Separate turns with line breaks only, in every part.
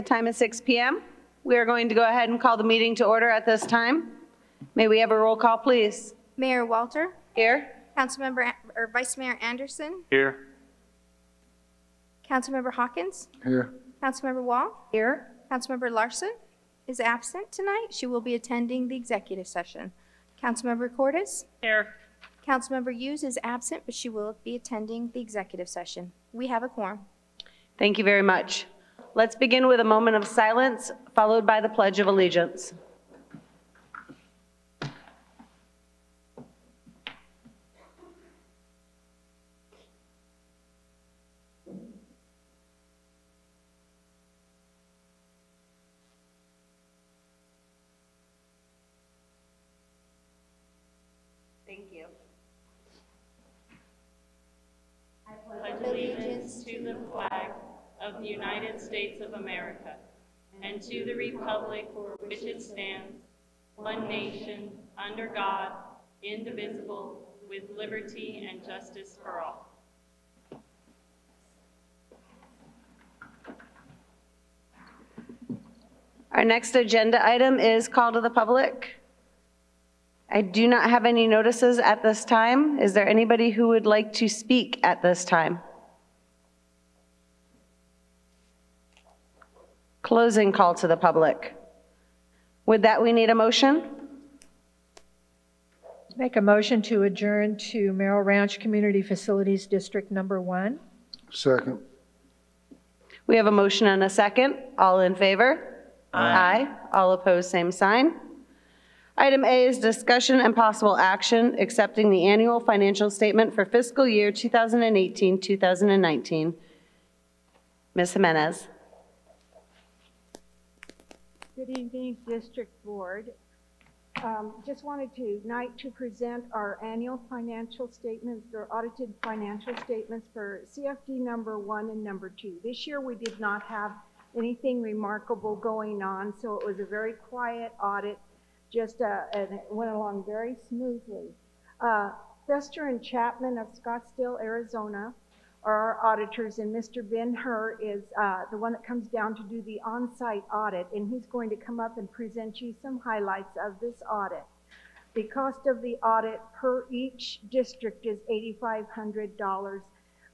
time is 6 p.m. We are going to go ahead and call the meeting to order at this time. May we have a roll call, please?
Mayor Walter.
Here.
Councilmember or Vice Mayor Anderson.
Here.
Councilmember Hawkins.
Here.
Councilmember Wall.
Here.
Councilmember Larson is absent tonight. She will be attending the executive session. Councilmember Cordes.
Here.
Councilmember Hughes is absent, but she will be attending the executive session. We have a quorum.
Thank you very much. Let's begin with a moment of silence, followed by the Pledge of Allegiance. Thank you.
I pledge allegiance to the flag of the United States of America and to the republic for which it stands, one nation, under God, indivisible, with liberty and justice for all.
Our next agenda item is call to the public. I do not have any notices at this time. Is there anybody who would like to speak at this time? Closing call to the public. With that, we need a motion.
Make a motion to adjourn to Merrill Ranch Community Facilities District Number 1.
Second.
We have a motion and a second. All in favor? Aye. All opposed, same sign. Item A is discussion and possible action accepting the annual financial statement for fiscal year 2018-2019. Ms. Jimenez.
Good evening, District Board. Just wanted tonight to present our annual financial statements, or audited financial statements for CFD number 1 and number 2. This year we did not have anything remarkable going on, so it was a very quiet audit. And it went along very smoothly. Fester and Chapman of Scottsdale, Arizona are our auditors, and Mr. Ben-Hur is the one that comes down to do the on-site audit, and he's going to come up and present you some highlights of this audit. The cost of the audit per each district is $8,500,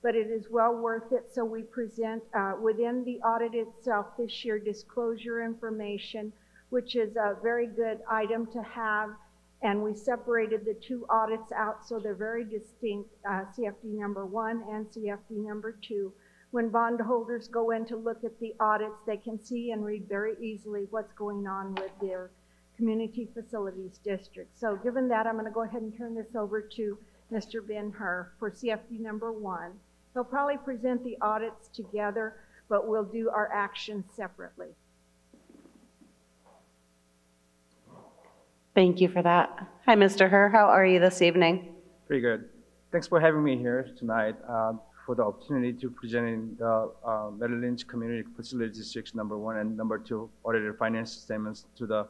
but it is well worth it, so we present within the audit itself this year disclosure information, which is a very good item to have. And we separated the two audits out so they're very distinct, CFD number 1 and CFD number 2. When bondholders go in to look at the audits, they can see and read very easily what's going on with their community facilities district. So given that, I'm going to go ahead and turn this over to Mr. Ben-Hur for CFD number 1. He'll probably present the audits together, but we'll do our actions separately.
Thank you for that. Hi, Mr. Hur. How are you this evening?
Pretty good. Thanks for having me here tonight for the opportunity to present the Merrill Lynch Community Facilities Districts number 1 and number 2 audited financial statements to the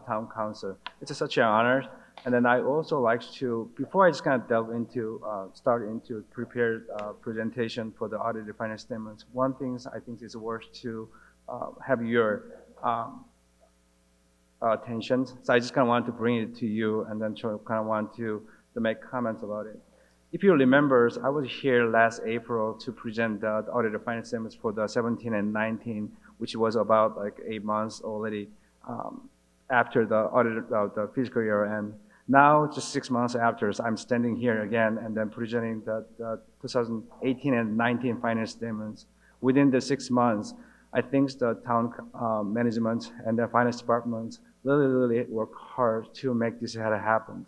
Town Council. It's such an honor. And then I also like to, before I just kind of delve into, start into prepare presentation for the audited financial statements, one thing I think is worth to have your attention. So I just kind of want to bring it to you and then kind of want to make comments about it. If you remember, I was here last April to present the audited financial statements for the 17 and 19, which was about like 8 months already after the audit of the fiscal year end. Now, just 6 months after, so I'm standing here again and then presenting the 2018 and 19 financial statements. Within the 6 months, I think the town management and the finance department really work hard to make this happen.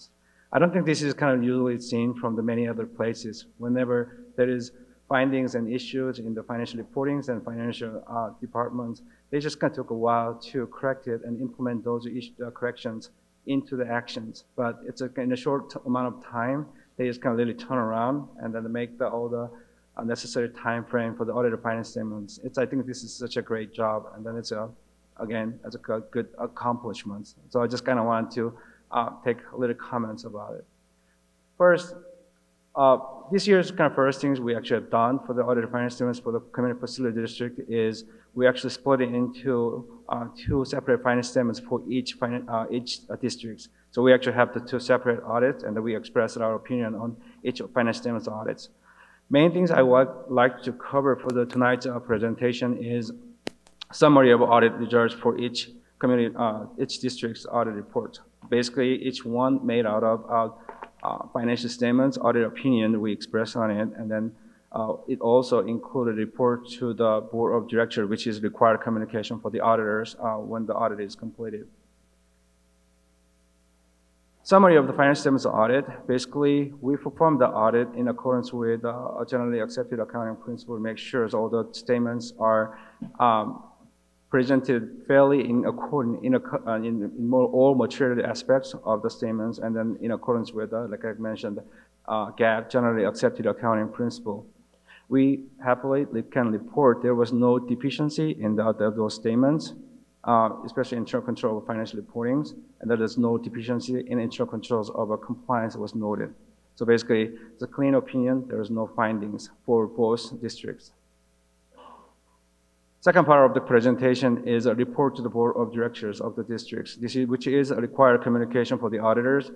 I don't think this is kind of usually seen from the many other places. Whenever there is findings and issues in the financial reportings and financial departments, they just kind of took a while to correct it and implement those corrections into the actions. But it's in a short amount of time, they just kind of really turn around and then make all the necessary time frame for the audited finance statements. I think this is such a great job, and then it's again, as a good accomplishment. So I just kind of want to take a little comments about it. First, This year's kind of first things we actually have done for the audited finance statements for the community facility district is we actually split it into two separate finance statements for each district. So we actually have the two separate audits, and then we express our opinion on each finance statements audits. Main things I would like to cover for the tonight's presentation is summary of audit results for each community, each district's audit report. Basically, each one made out of financial statements, audit opinion we express on it, and then it also included a report to the board of directors, which is required communication for the auditors when the audit is completed. Summary of the financial statements audit. Basically, we performed the audit in accordance with generally accepted accounting principle to make sure all the statements are presented fairly in accordance in all material aspects of the statements, and then in accordance with, like I mentioned, GAAP, generally accepted accounting principle. We happily can report there was no deficiency in those statements, especially internal control of financial reportings, and that there's no deficiency in internal controls of compliance was noted. So basically, it's a clean opinion. There is no findings for both districts. Second part of the presentation is a report to the board of directors of the districts, which is a required communication for the auditors,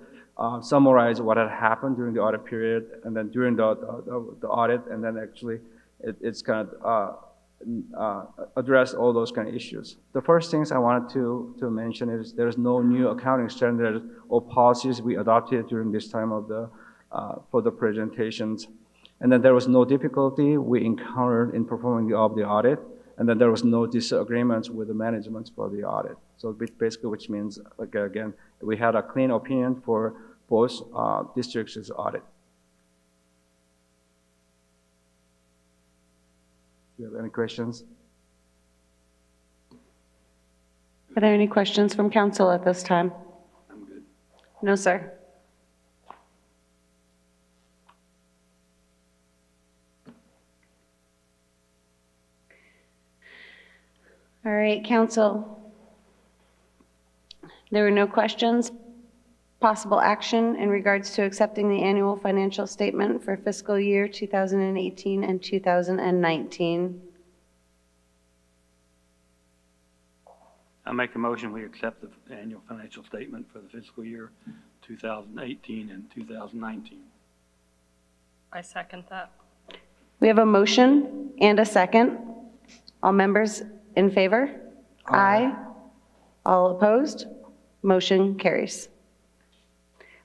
summarize what had happened during the audit period, and then during the audit, and then actually it's kind of address all those kind of issues. The first things I wanted to mention is there's no new accounting standards or policies we adopted during this time of the for the presentations, and then there was no difficulty we encountered in performing the audit. And then there was no disagreements with the management for the audit. So basically, which means, like, again, we had a clean opinion for both districts' audit. Do you have any questions?
Are there any questions from council at this time?
I'm good.
No, sir. All right, council. There were no questions. Possible action in regards to accepting the annual financial statement for fiscal year 2018 and 2019.
I make a motion we accept the annual financial statement for the fiscal year 2018 and 2019.
I second that.
We have a motion and a second. All members in favor? Aye. All opposed? Motion carries.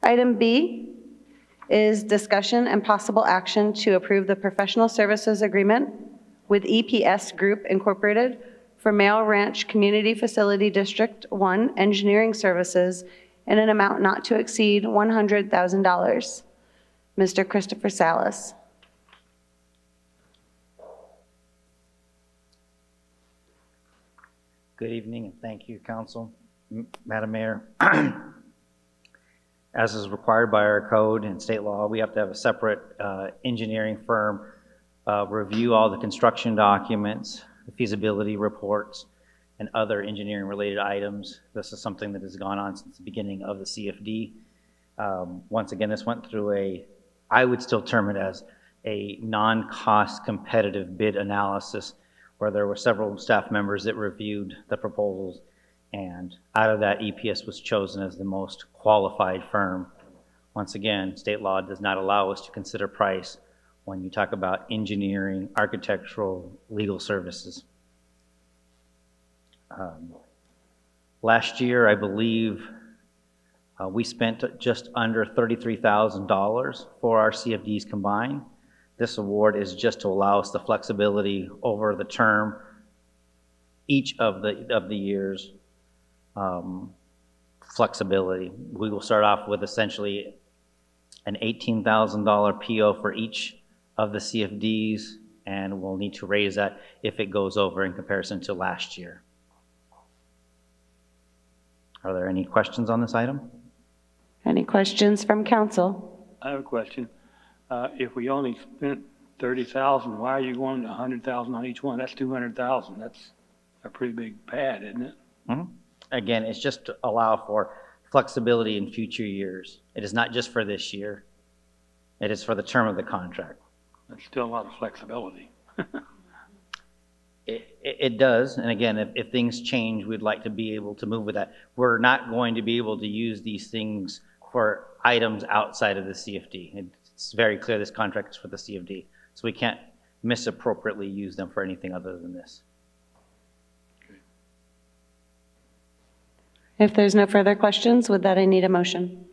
Item B is discussion and possible action to approve the professional services agreement with EPS Group Incorporated for Merrill Ranch Community Facility District 1 engineering services in an amount not to exceed $100,000. Mr. Christopher Salas.
Good evening, and thank you, Council. Madam Mayor, as is required by our code and state law, we have to have a separate engineering firm review all the construction documents, the feasibility reports, and other engineering-related items. This is something that has gone on since the beginning of the CFD. Once again, this went through I would still term it as a non-cost competitive bid analysis, where there were several staff members that reviewed the proposals, and out of that, EPS was chosen as the most qualified firm. Once again, state law does not allow us to consider price when you talk about engineering, architectural, legal services. Last year, I believe, we spent just under $33,000 for our CFDs combined. This award is just to allow us the flexibility over the term, each of the years, flexibility. We will start off with essentially an $18,000 PO for each of the CFDs, and we'll need to raise that if it goes over in comparison to last year. Are there any questions on this item?
Any questions from council?
I have a question. If we only spent $30,000, why are you going to $100,000 on each one? That's $200,000. That's a pretty big pad, isn't it?
Mm-hmm. Again, it's just to allow for flexibility in future years. It is not just for this year. It is for the term of the contract.
That's still a lot of flexibility.
It does, and again, if things change, we'd like to be able to move with that. We're not going to be able to use these things for items outside of the CFD. It's very clear this contract is for the CFD, so we can't misappropriately use them for anything other than this.
If there's no further questions, with that, I need a motion.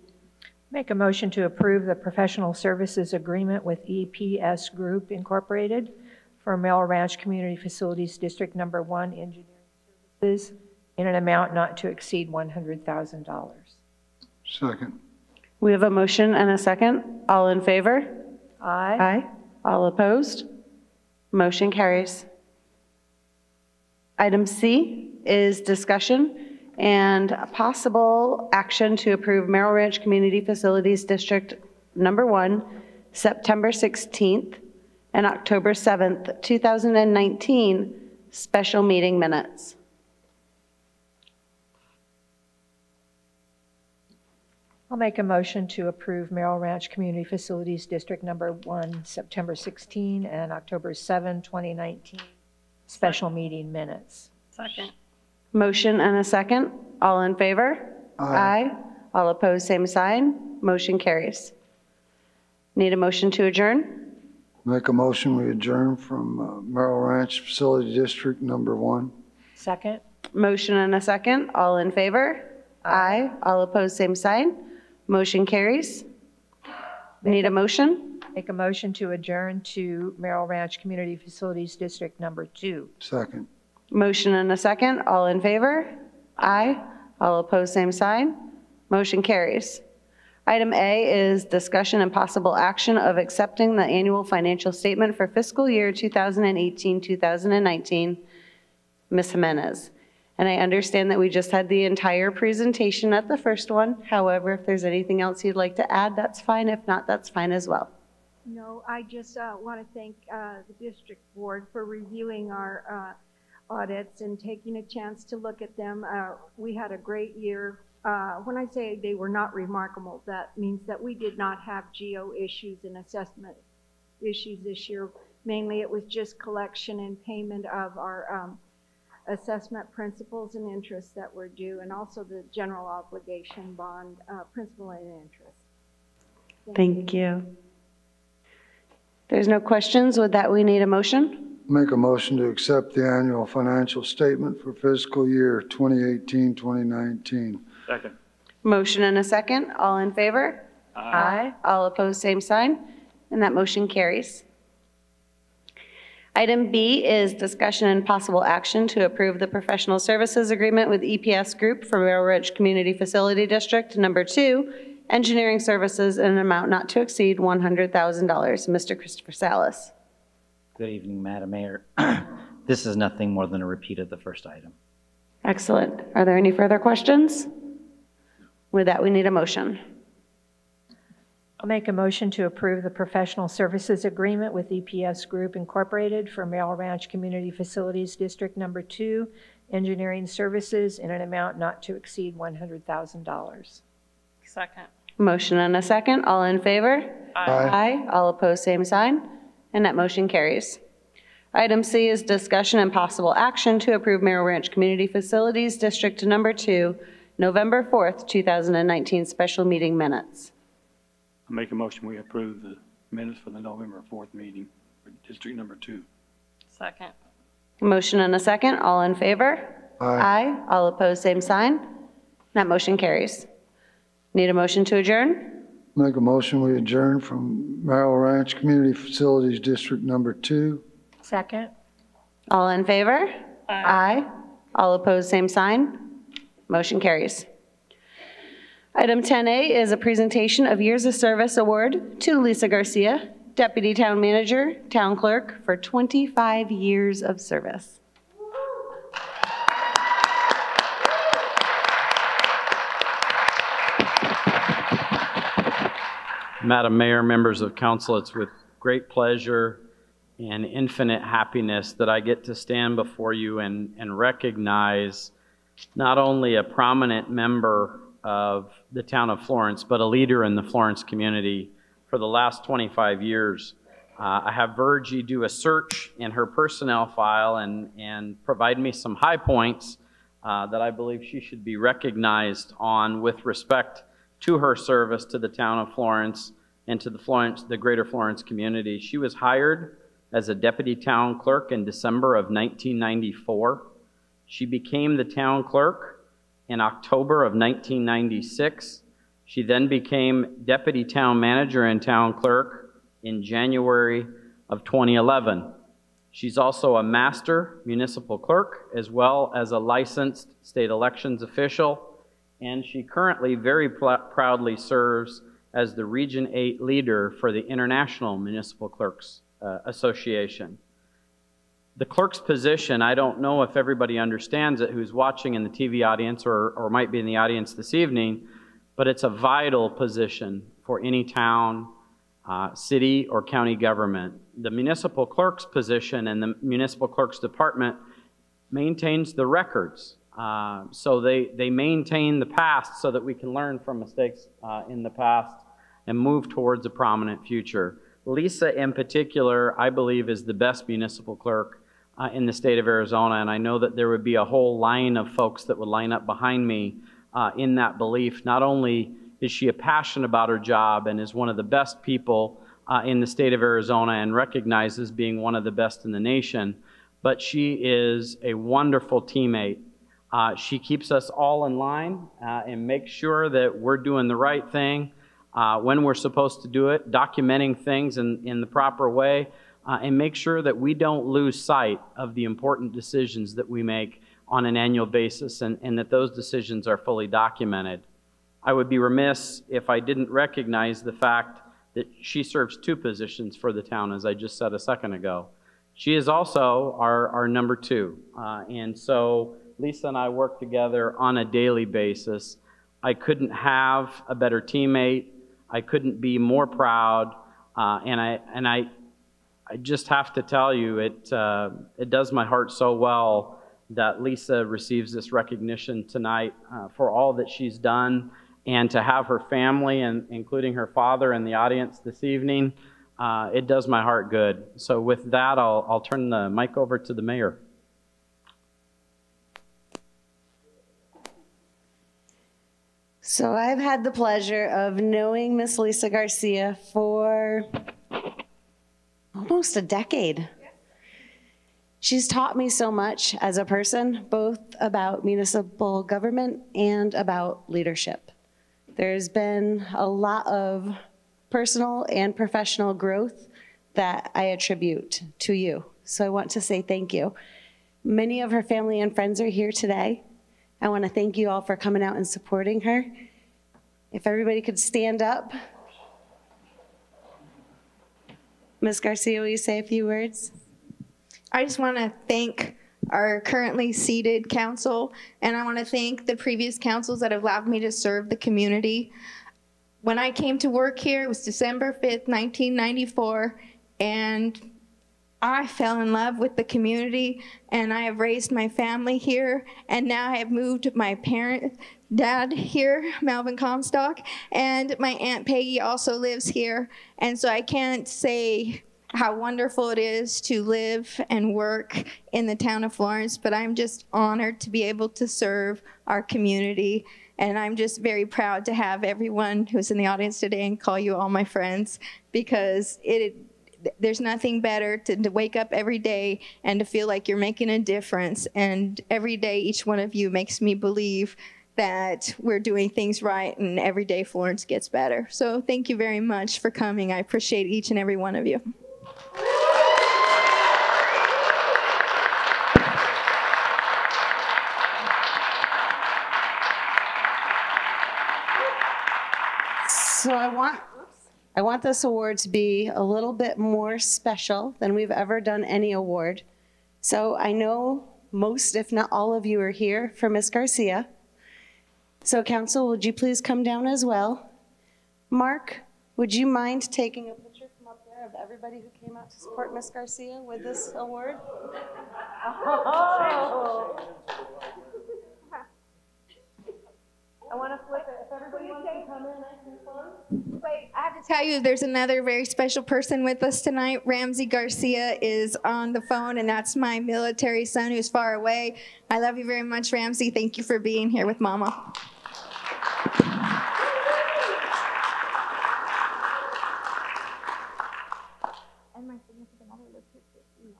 Make a motion to approve the professional services agreement with EPS Group Incorporated for Merrill Ranch Community Facilities District Number 1 engineering services in an amount not to exceed $100,000.
Second.
We have a motion and a second. All in favor?
Aye.
Aye. All opposed? Motion carries. Item C is discussion and possible action to approve Merrill Ranch Community Facilities District Number 1, September 16th and October 7th, 2019 special meeting minutes.
I'll make a motion to approve Merrill Ranch Community Facilities District Number 1, September 16 and October 7, 2019 special meeting minutes.
Second.
Motion and a second. All in favor?
Aye.
All opposed, same sign. Motion carries. Need a motion to adjourn?
Make a motion, we adjourn from Merrill Ranch Facility District Number 1.
Second.
Motion and a second. All in favor? Aye. All opposed, same sign. Motion carries. Need a motion?
Make a motion to adjourn to Merrill Ranch Community Facilities District Number 2.
Second.
Motion and a second. All in favor? Aye. All opposed, same sign. Motion carries. Item A is discussion and possible action of accepting the annual financial statement for fiscal year 2018-2019. Ms. Jimenez. And I understand that we just had the entire presentation at the first one. However, if there's anything else you'd like to add, that's fine. If not, that's fine as well.
No, I just want to thank the district board for reviewing our audits and taking a chance to look at them. We had a great year. When I say they were not remarkable, that means that we did not have geo issues and assessment issues this year. Mainly it was just collection and payment of our assessment principals and interests that were due, and also the general obligation bond principal and interest.
Thank you. There's no questions. With that, we need a motion.
Make a motion to accept the annual financial statement for fiscal year 2018-2019.
Second.
Motion and a second. All in favor? Aye. All opposed, same sign. And that motion carries. Item B is discussion and possible action to approve the professional services agreement with EPS Group for Merrill Ranch Community Facility District Number 2, engineering services in an amount not to exceed $100,000. Mr. Christopher Salas.
Good evening, Madam Mayor. This is nothing more than a repeat of the first item.
Excellent. Are there any further questions? With that, we need a motion.
I'll make a motion to approve the professional services agreement with EPS Group Incorporated for Merrill Ranch Community Facilities District Number 2, engineering services in an amount not to exceed $100,000.
Second.
Motion and a second. All in favor? Aye. All opposed, same sign. And that motion carries. Item C is discussion and possible action to approve Merrill Ranch Community Facilities District Number 2, November 4th, 2019 special meeting minutes.
I make a motion, we approve the minutes for the November 4th meeting for District Number 2.
Second.
Motion and a second. All in favor? Aye. All opposed, same sign. That motion carries. Need a motion to adjourn?
Make a motion, we adjourn from Merrill Ranch Community Facilities District Number 2.
Second.
All in favor? Aye. All opposed, same sign. Motion carries. Item 10A is a presentation of Years of Service Award to Lisa Garcia, Deputy Town Manager, Town Clerk, for 25 years of service.
Madam Mayor, members of council, it's with great pleasure and infinite happiness that I get to stand before you and recognize not only a prominent member of the town of Florence, but a leader in the Florence community for the last 25 years. I have Virgie do a search in her personnel file and provide me some high points that I believe she should be recognized on with respect to her service to the town of Florence and to the greater Florence community. She was hired as a deputy town clerk in December of 1994. She became the town clerk in October of 1996. She then became deputy town manager and town clerk in January of 2011. She's also a master municipal clerk as well as a licensed state elections official, and she currently very proudly serves as the Region 8 leader for the International Municipal Clerks Association. The clerk's position, I don't know if everybody understands it who's watching in the TV audience or might be in the audience this evening, but it's a vital position for any town, city, or county government. The municipal clerk's position and the municipal clerk's department maintains the records. So they maintain the past so that we can learn from mistakes in the past and move towards a prominent future. Lisa in particular, I believe, is the best municipal clerk in the state of Arizona, and I know that there would be a whole line of folks that would line up behind me in that belief. Not only is she passionate about her job and is one of the best people in the state of Arizona and recognized as being one of the best in the nation, but she is a wonderful teammate. She keeps us all in line and makes sure that we're doing the right thing when we're supposed to do it, documenting things in the proper way, and make sure that we don't lose sight of the important decisions that we make on an annual basis and that those decisions are fully documented. I would be remiss if I didn't recognize the fact that she serves two positions for the town, as I just said a second ago. She is also our number two, and so Lisa and I work together on a daily basis. I couldn't have a better teammate. I couldn't be more proud, and I just have to tell you, it does my heart so well that Lisa receives this recognition tonight for all that she's done, and to have her family, and including her father, in the audience this evening. It does my heart good. So with that, I'll turn the mic over to the mayor.
So I've had the pleasure of knowing Miss Lisa Garcia for almost a decade. She's taught me so much as a person, both about municipal government and about leadership. There's been a lot of personal and professional growth that I attribute to you. So I want to say thank you. Many of her family and friends are here today. I want to thank you all for coming out and supporting her. If everybody could stand up. Ms. Garcia, will you say a few words?
I just want to thank our currently seated council, and I want to thank the previous councils that have allowed me to serve the community. When I came to work here, it was December 5th, 1994, and I fell in love with the community, and I have raised my family here, and now I have moved my dad here, Melvin Comstock, and my Aunt Peggy also lives here. And so I can't say how wonderful it is to live and work in the town of Florence, but I'm just honored to be able to serve our community. And I'm just very proud to have everyone who's in the audience today and call you all my friends, because there's nothing better to wake up every day and to feel like you're making a difference. And every day, each one of you makes me believe that we're doing things right, and every day Florence gets better. So thank you very much for coming. I appreciate each and every one of you.
So I want this award to be a little bit more special than we've ever done any award. So I know most, if not all of you, are here for Ms. Garcia. So council, would you please come down as well? Mark, would you mind taking a picture from up there of everybody who came out to support Ms. Garcia with this award? Oh. I want to flip it. If everybody wants to come in, I can close.
Wait, I have to tell you, there's another very special person with us tonight. Ramsey Garcia is on the phone, and that's my military son who's far away. I love you very much, Ramsey. Thank you for being here with Mama. And my significant other lives here too.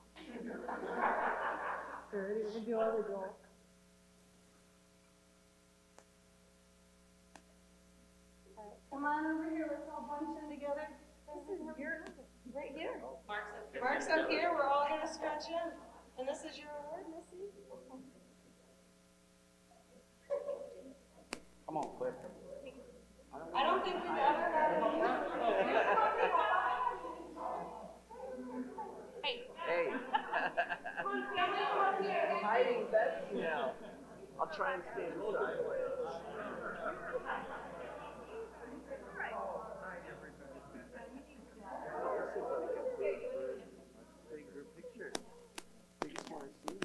Come on over here, let's all bunch in together. Right here. Mark's up here, we're all gonna scratch in. And this is your award, Missy?
Come on, quick.
I don't think we've ever had any.
Hey. I'm hiding Betsy now. I'll try and stand sideways. Big group picture. They just want to see you.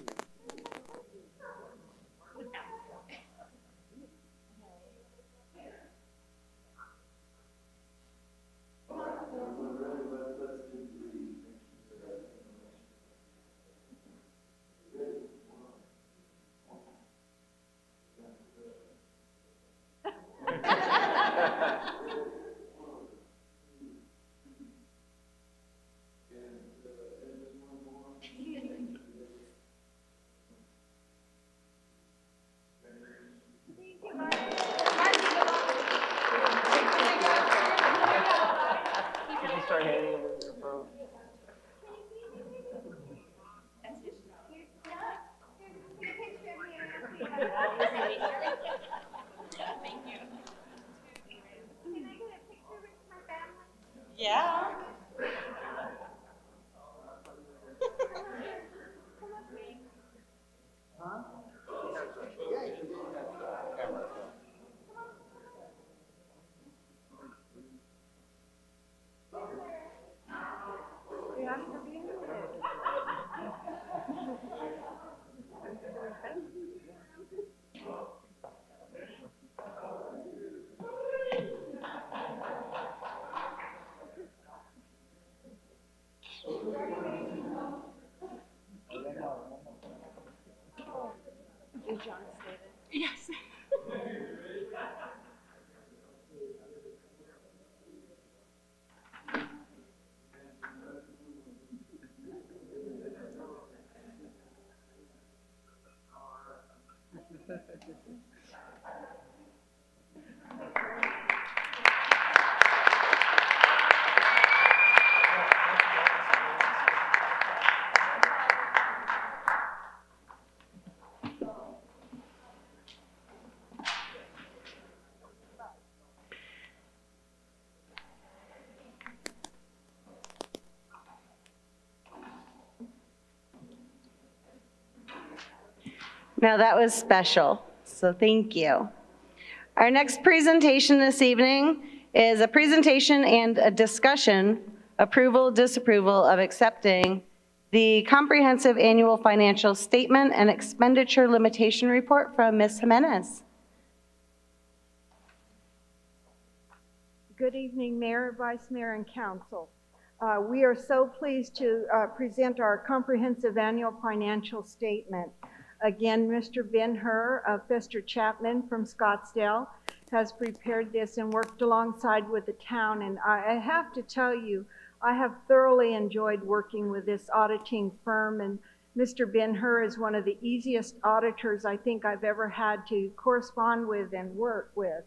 Start handing him your phone.
Yeah.
Yes.
Now that was special, so thank you. Our next presentation this evening is a presentation and a discussion, approval, disapproval of accepting the comprehensive annual financial statement and expenditure limitation report from Ms. Jimenez.
Good evening, Mayor, Vice Mayor, and Council. We are so pleased to present our comprehensive annual financial statement. Again, Mr. Ben-Hur of Fester Chapman from Scottsdale has prepared this and worked alongside with the town. And I have to tell you, I have thoroughly enjoyed working with this auditing firm. And Mr. Ben-Hur is one of the easiest auditors I think I've ever had to correspond with and work with.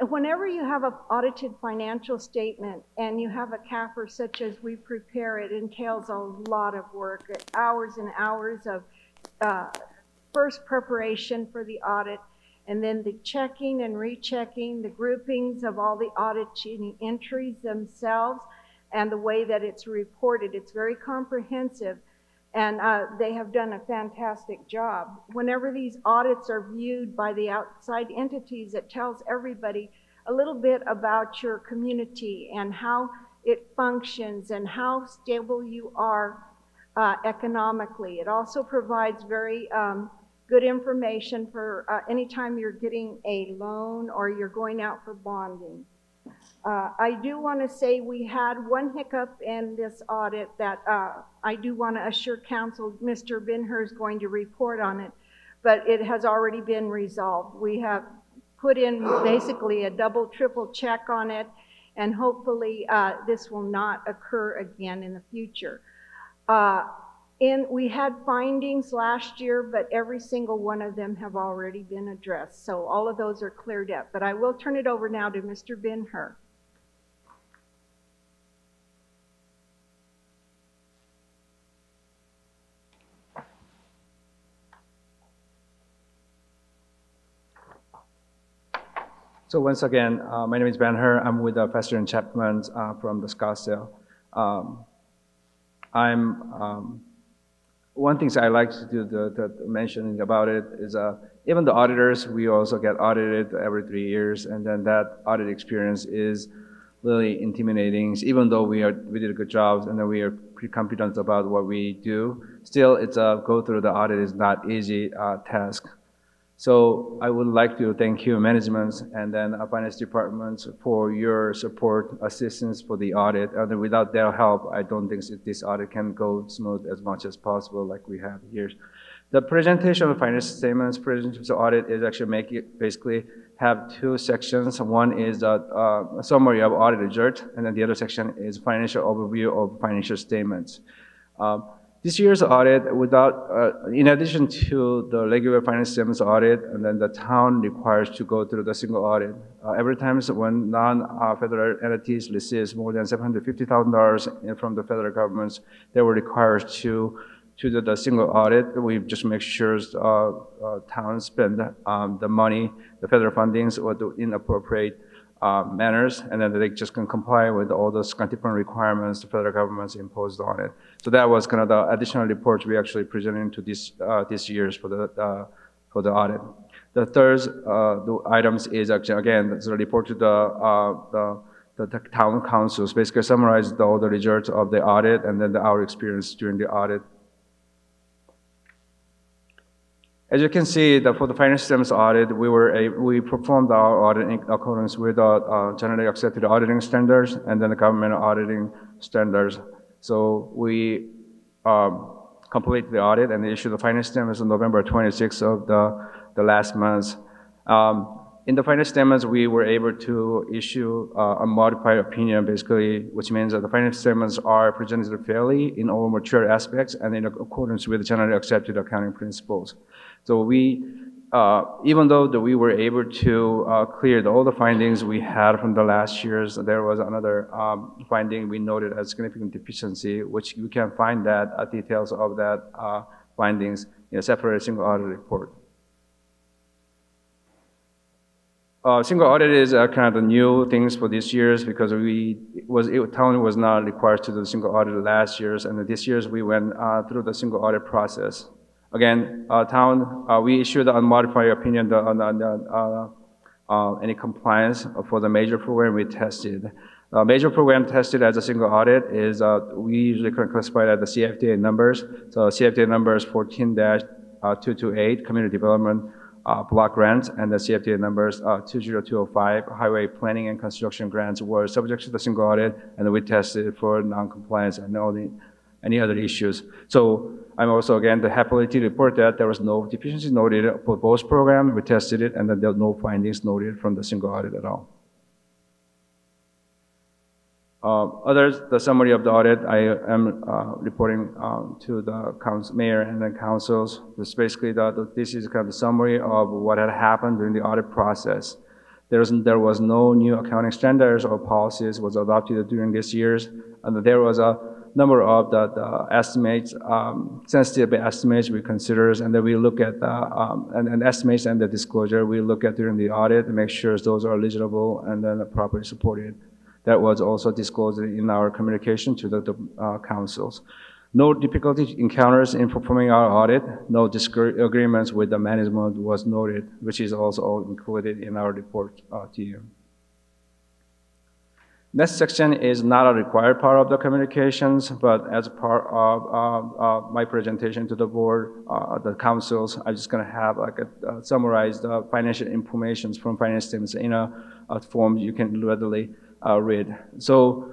Whenever you have an audited financial statement and you have a CAFR such as we prepare, it entails a lot of work, hours and hours of first preparation for the audit, and then the checking and rechecking, the groupings of all the auditing entries themselves, and the way that it's reported. It's very comprehensive. And they have done a fantastic job. Whenever these audits are viewed by the outside entities, it tells everybody a little bit about your community and how it functions and how stable you are economically. It also provides very good information for anytime you're getting a loan or you're going out for bonding. I do want to say we had one hiccup in this audit that I do want to assure council Mr. Binher is going to report on it, but it has already been resolved. We have put in basically a double, triple check on it, and hopefully this will not occur again in the future. We had findings last year, but every single one of them have already been addressed. So all of those are cleared up. But I will turn it over now to Mr. Binher.
So once again, my name is Ben-Hur. I'm with Fester & Chapman from the Scottsdale. One thing I like to do the mentioning about it is even the auditors, we also get audited every 3 years, and then that audit experience is really intimidating. Even though we did a good job and then we are pretty confident about what we do, still it's go through the audit is not easy task. So I would like to thank you, management, and then our finance department for your support, assistance for the audit. And without their help, I don't think this audit can go smooth as much as possible like we have here. The presentation of finance statements, presentation of the audit is actually basically have two sections. One is a summary of audit result, and then the other section is financial overview of financial statements. This year's audit, in addition to the regular finance statements audit, and then the town requires to go through the single audit. Every time when non-federal entities receive more than $750,000 from the federal governments, they were required to do the single audit. We just make sure towns spend the money, the federal fundings, or the inappropriate manners, and then they just can comply with all those different requirements the federal government's imposed on it. So that was kind of the additional report we actually presented to this year's for the audit. The third the items is actually again the report to the town councils, basically summarize all the results of the audit and then our experience during the audit. As you can see, for the financial statements audit, we performed our audit in accordance with generally accepted auditing standards and then the government auditing standards. So we completed the audit and issued the financial statements on November 26th of the last month. In the financial statements, we were able to issue a modified opinion, basically, which means that the financial statements are presented fairly in all mature aspects and in accordance with generally accepted accounting principles. So we, even though we were able to clear all the findings we had from the last years, there was another finding we noted as significant deficiency, which you can find that details of that findings in a separate single audit report. Single audit is kind of the new things for this year's because town was not required to do the single audit last year's, and this year's we went through the single audit process. Again, town, we issued an unmodified opinion on any compliance for the major program we tested. Major program tested as a single audit is, we usually classify it as the CFDA numbers. So CFDA numbers 14-228, Community Development Block Grants, and the CFDA numbers 20205, Highway Planning and Construction Grants were subject to the single audit, and we tested for non-compliance and any other issues. So I'm also, again, happy to report that there was no deficiency noted for both programs. We tested it, and then there were no findings noted from the single audit at all. The summary of the audit, I am reporting to the mayor and the councils. This basically, this is kind of the summary of what had happened during the audit process. There was no new accounting standards or policies was adopted during this year's, and there was a number of the estimates, sensitive estimates we consider, and then we look at and estimates and the disclosure we look at during the audit to make sure those are eligible and then properly supported. That was also disclosed in our communication to the councils. No difficulty encounters in performing our audit. No disagreements with the management was noted, which is also included in our report to you. Next section is not a required part of the communications, but as part of my presentation to the board, the councils, I'm just going to have like a summarized financial information from finance statements in a form you can readily read. So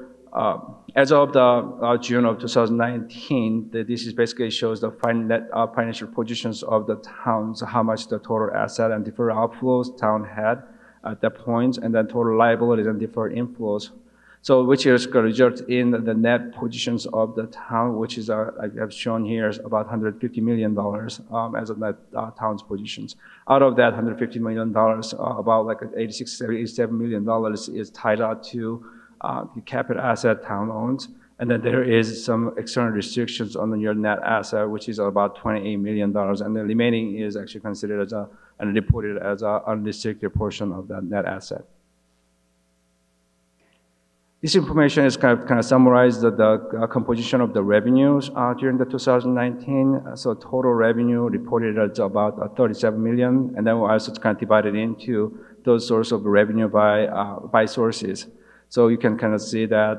as of the June of 2019, this is basically shows the net financial positions of the towns, how much the total asset and deferred outflows town had at that point, and then total liabilities and deferred inflows. So which is going to result in the net positions of the town, which is, I have shown here, is about $150 million as of net town's positions. Out of that $150 million, about like $87 million is tied out to the capital asset town owns. And then there is some external restrictions on your net asset, which is about $28 million. And the remaining is actually considered as and reported as an unrestricted portion of that net asset. This information is kind of summarized the composition of the revenues during the 2019. So total revenue reported at about 37 million, and then we also kind of divided into those sources of revenue by sources. So you can kind of see that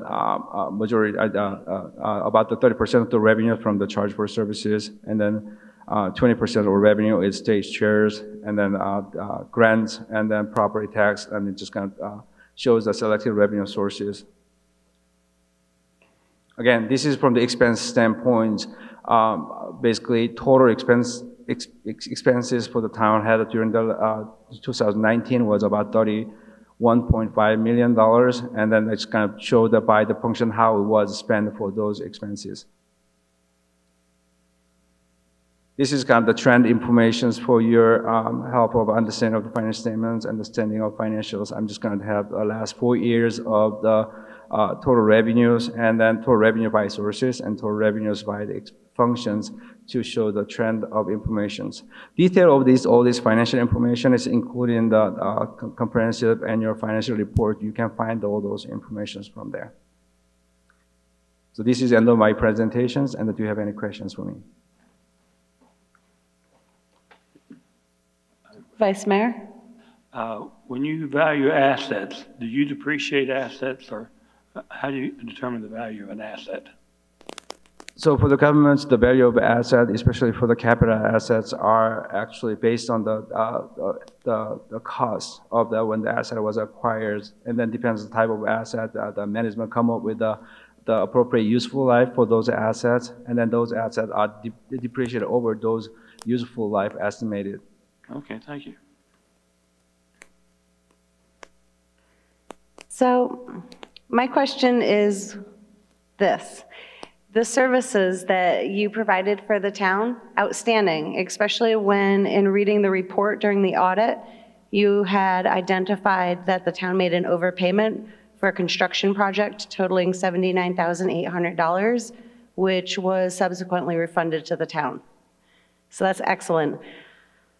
majority, about the 30% of the revenue from the charge for services, and then 20% of revenue is state shares, and then grants, and then property tax, and it just kind of shows the selected revenue sources. Again, this is from the expense standpoint. Basically, total expenses for the town had during the 2019 was about $31.5 million, and then it's kind of showed that by the function how it was spent for those expenses. This is kind of the trend information for your help of understanding of the financial statements, understanding of financials. I'm just going to have the last 4 years of the total revenues, and then total revenue by sources and total revenues by the functions to show the trend of informations. Detail of all this financial information is included in the comprehensive annual financial report. You can find all those informations from there. So this is the end of my presentations, and do you have any questions for me?
Vice Mayor?
When you value assets, do you depreciate assets, or how do you determine the value of an asset?
So for the governments, the value of asset, especially for the capital assets, are actually based on the cost of when the asset was acquired, and then depends on the type of asset. The management come up with the appropriate useful life for those assets, and then those assets are depreciated over those useful life estimated.
Okay, thank you.
So my question is this. The services that you provided for the town, outstanding, especially when in reading the report during the audit, you had identified that the town made an overpayment for a construction project totaling $79,800, which was subsequently refunded to the town. So that's excellent.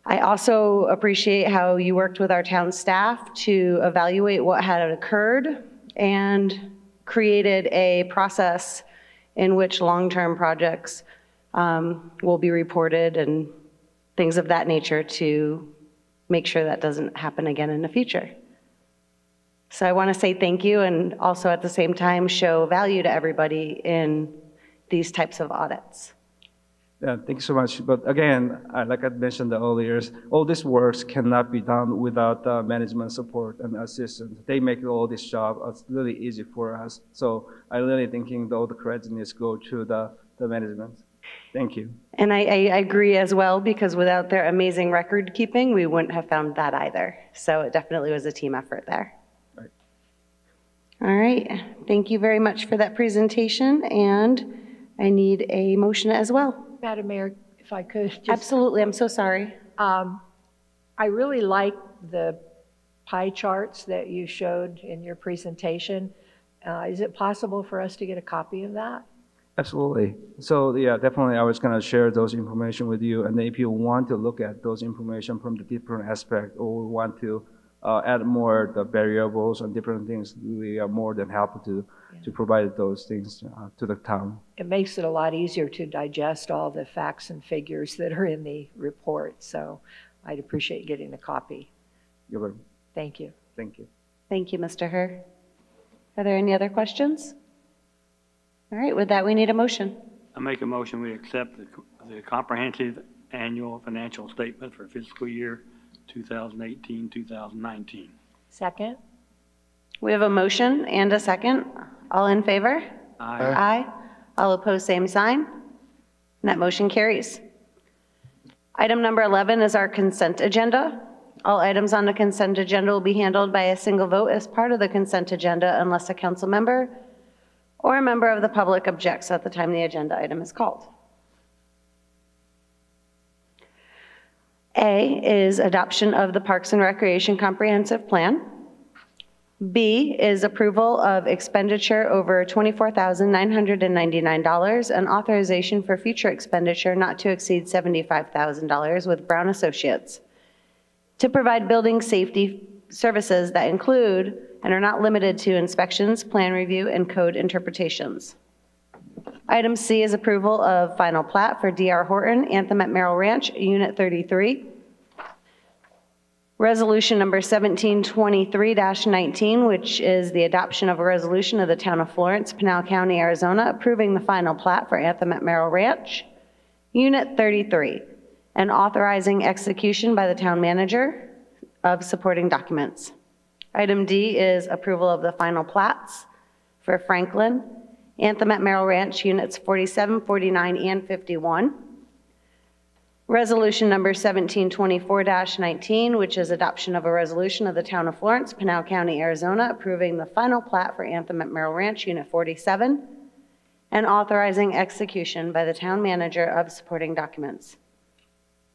I also appreciate how you worked with our town staff to evaluate what had occurred and created a process in which long-term projects will be reported and things of that nature to make sure that doesn't happen again in the future. So I want to say thank you, and also at the same time show value to everybody in these types of audits.
Yeah, thank you so much. But again, like I mentioned earlier, all this works cannot be done without management support and assistance. They make all this job really easy for us. So I really thinking all the credit needs to go to the management. Thank you.
And I agree as well, because without their amazing record keeping, we wouldn't have found that either. So it definitely was a team effort there.
Right.
All right. Thank you very much for that presentation. And I need a motion as well.
Madam Mayor, if I could.
Absolutely, I'm so sorry.
I really like the pie charts that you showed in your presentation. Is it possible for us to get a copy of that?
Absolutely. So yeah, definitely I was going to share those information with you. And if you want to look at those information from the different aspect, or want to add more the variables and different things, we are more than happy to provide those things to the town.
It makes it a lot easier to digest all the facts and figures that are in the report. So I'd appreciate getting a copy.
You're welcome.
Thank you.
Thank you.
Thank you, Mr. Herr. Are there any other questions? All right, with that, we need a motion.
I make a motion, we accept the comprehensive annual financial statement for fiscal year 2018, 2019.
Second?
We have a motion and a second. All in favor?
Aye.
Aye. All opposed, same sign. And that motion carries. Item number 11 is our consent agenda. All items on the consent agenda will be handled by a single vote as part of the consent agenda unless a council member or a member of the public objects at the time the agenda item is called. A is adoption of the Parks and Recreation Comprehensive Plan. B is approval of expenditure over $24,999 and authorization for future expenditure not to exceed $75,000 with Brown Associates to provide building safety services that include and are not limited to inspections, plan review, and code interpretations. Item C is approval of final plat for D.R. Horton, Anthem at Merrill Ranch, Unit 33. Resolution number 1723-19, which is the adoption of a resolution of the Town of Florence, Pinal County, Arizona, approving the final plat for Anthem at Merrill Ranch, Unit 33, and authorizing execution by the town manager of supporting documents. Item D is approval of the final plats for Franklin, Anthem at Merrill Ranch, Units 47, 49, and 51. Resolution number 1724-19, which is adoption of a resolution of the Town of Florence, Pinal County, Arizona, approving the final plat for Anthem at Merrill Ranch, Unit 47, and authorizing execution by the town manager of supporting documents.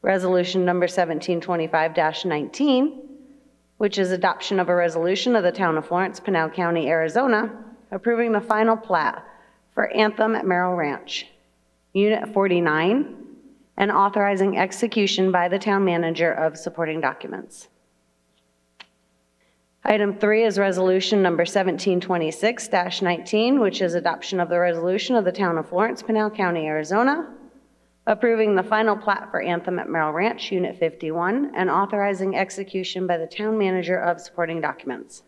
Resolution number 1725-19, which is adoption of a resolution of the Town of Florence, Pinal County, Arizona, approving the final plat for Anthem at Merrill Ranch, Unit 49, and authorizing execution by the town manager of supporting documents. Item 3 is resolution number 1726-19, which is adoption of the resolution of the Town of Florence, Pinal County, Arizona, approving the final plat for Anthem at Merrill Ranch, Unit 51, and authorizing execution by the town manager of supporting documents.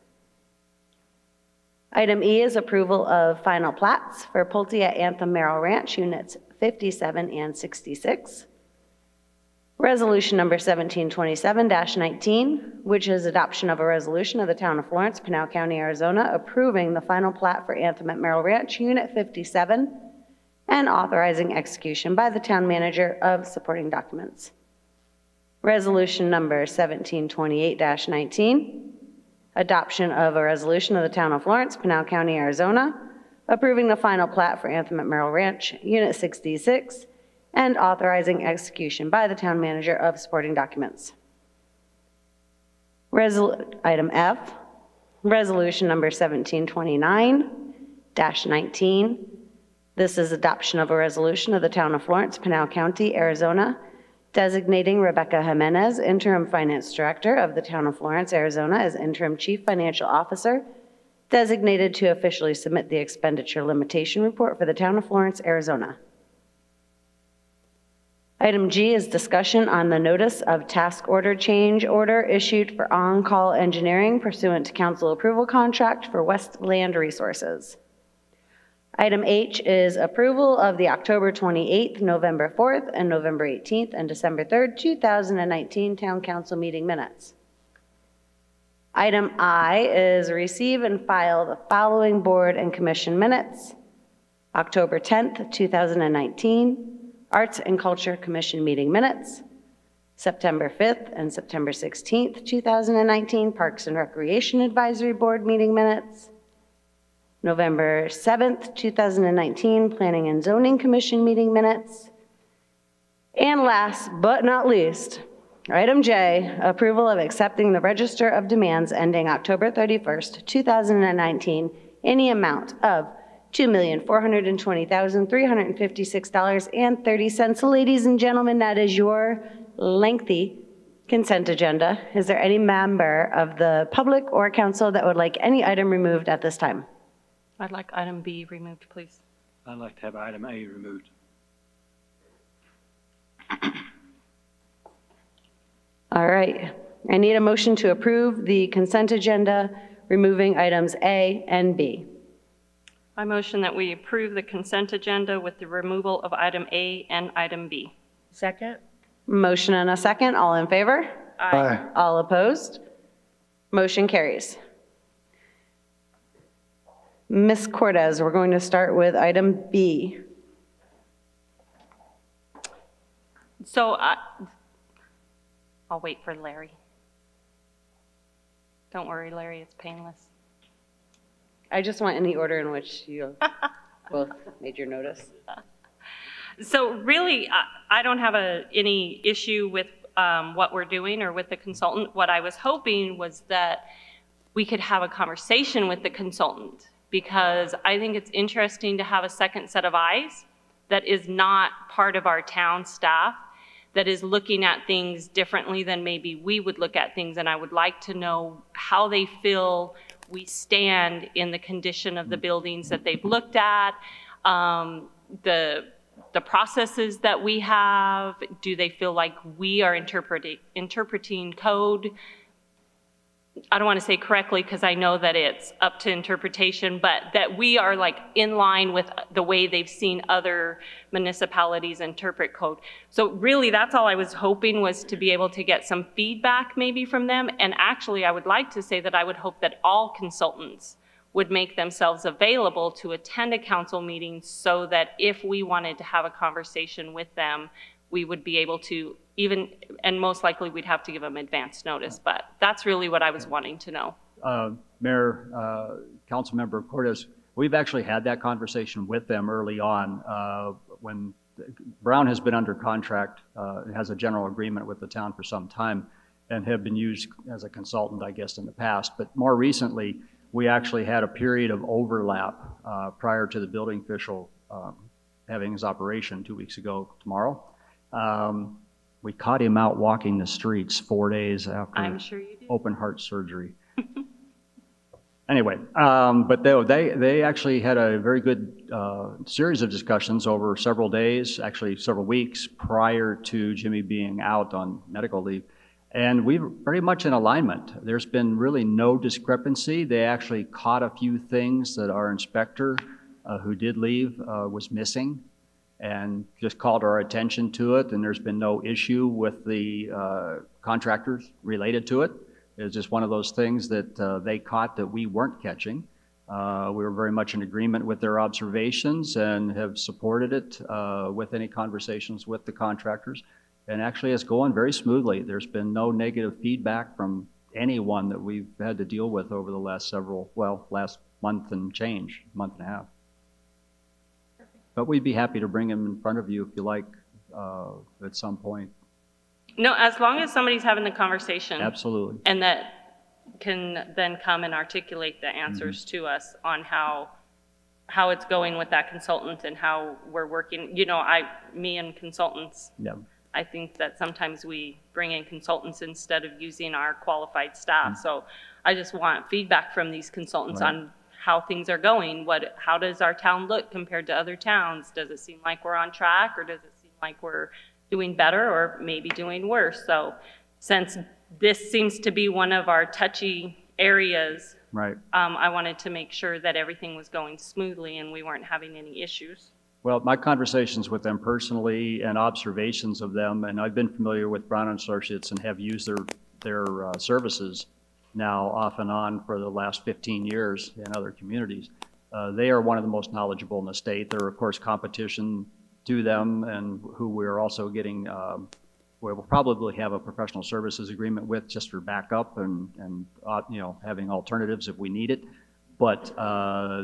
Item E is approval of final plats for Pulte at Anthem Merrill Ranch, Units 57 and 66. Resolution number 1727-19, which is adoption of a resolution of the Town of Florence, Pinal County, Arizona, approving the final plat for Anthem at Merrill Ranch, Unit 57, and authorizing execution by the town manager of supporting documents. Resolution number 1728-19, adoption of a resolution of the Town of Florence, Pinal County, Arizona, approving the final plat for Anthem at Merrill Ranch, Unit 66, and authorizing execution by the town manager of supporting documents. Item F, resolution number 1729-19. This is adoption of a resolution of the Town of Florence, Pinal County, Arizona, designating Rebecca Jimenez, Interim Finance Director of the Town of Florence, Arizona, as Interim Chief Financial Officer, designated to officially submit the expenditure limitation report for the Town of Florence, Arizona. Item G is discussion on the notice of task order change order issued for on-call engineering pursuant to council approval contract for Westland Resources. Item H is approval of the October 28th, November 4th, and November 18th, and December 3rd, 2019 Town Council meeting minutes. Item I is receive and file the following board and commission minutes. October 10th, 2019, Arts and Culture Commission meeting minutes. September 5th and September 16th, 2019, Parks and Recreation Advisory Board meeting minutes. November 7th, 2019, Planning and Zoning Commission meeting minutes. And last but not least, item J, approval of accepting the Register of Demands ending October 31st, 2019, in the amount of $2,420,356.30. Ladies and gentlemen, that is your lengthy consent agenda. Is there any member of the public or council that would like any item removed at this time?
I'd like item B removed, please.
I'd like to have item A removed.
All right. I need a motion to approve the consent agenda removing items A and B.
I motion that we approve the consent agenda with the removal of item A and item B.
Second?
Motion and a second. All in favor?
Aye.
All opposed? Motion carries. Ms. Cortez, we're going to start with item B.
So I'll wait for Larry. Don't worry, Larry, it's painless.
I just want any order in which you both made your notice.
So really, I don't have any issue with what we're doing or with the consultant. What I was hoping was that we could have a conversation with the consultant, because I think it's interesting to have a second set of eyes that is not part of our town staff, that is looking at things differently than maybe we would look at things. And I would like to know how they feel we stand in the condition of the buildings that they've looked at, the processes that we have. Do they feel like we are interpreting code? I don't want to say correctly, because I know that it's up to interpretation, but that we are like in line with the way they've seen other municipalities interpret code. So really, that's all I was hoping, was to be able to get some feedback maybe from them. And actually, I would like to say that I would hope that all consultants would make themselves available to attend a council meeting, so that if we wanted to have a conversation with them, we would be able to even, and most likely we'd have to give them advance notice, but that's really what I was wanting to know.
Mayor, Councilmember Cortez, we've actually had that conversation with them early on. When Brown has been under contract, has a general agreement with the town for some time, and have been used as a consultant, I guess, in the past. But more recently, we actually had a period of overlap prior to the building official having his operation 2 weeks ago tomorrow. We caught him out walking the streets 4 days after
I'm sure you did.
Open heart surgery. Anyway, but they actually had a very good series of discussions over several days, actually several weeks prior to Jimmy being out on medical leave. And we're very much in alignment. There's been really no discrepancy. They actually caught a few things that our inspector, who did leave, was missing, and just called our attention to it. And there's been no issue with the contractors related to it. It's just one of those things that they caught that we weren't catching. We were very much in agreement with their observations and have supported it with any conversations with the contractors. And actually it's going very smoothly. There's been no negative feedback from anyone that we've had to deal with over the last last month and change, month and a half. But we'd be happy to bring him in front of you if you like at some point.
No, as long as somebody's having the conversation.
Absolutely.
And that can then come and articulate the answers to us on how it's going with that consultant and how we're working. You know, me and consultants, I think that sometimes we bring in consultants instead of using our qualified staff. So I just want feedback from these consultants on how things are going. How does our town look compared to other towns? Does it seem like we're on track, or does it seem like we're doing better or maybe doing worse? So since this seems to be one of our touchy areas, I wanted to make sure that everything was going smoothly and we weren't having any issues.
Well, my conversations with them personally and observations of them, and I've been familiar with Brown & Associates and have used their services now off and on for the last 15 years in other communities. They are one of the most knowledgeable in the state. They're, of course, competition to them, and who we're also getting, we'll probably have a professional services agreement with just for backup and you know, having alternatives if we need it. But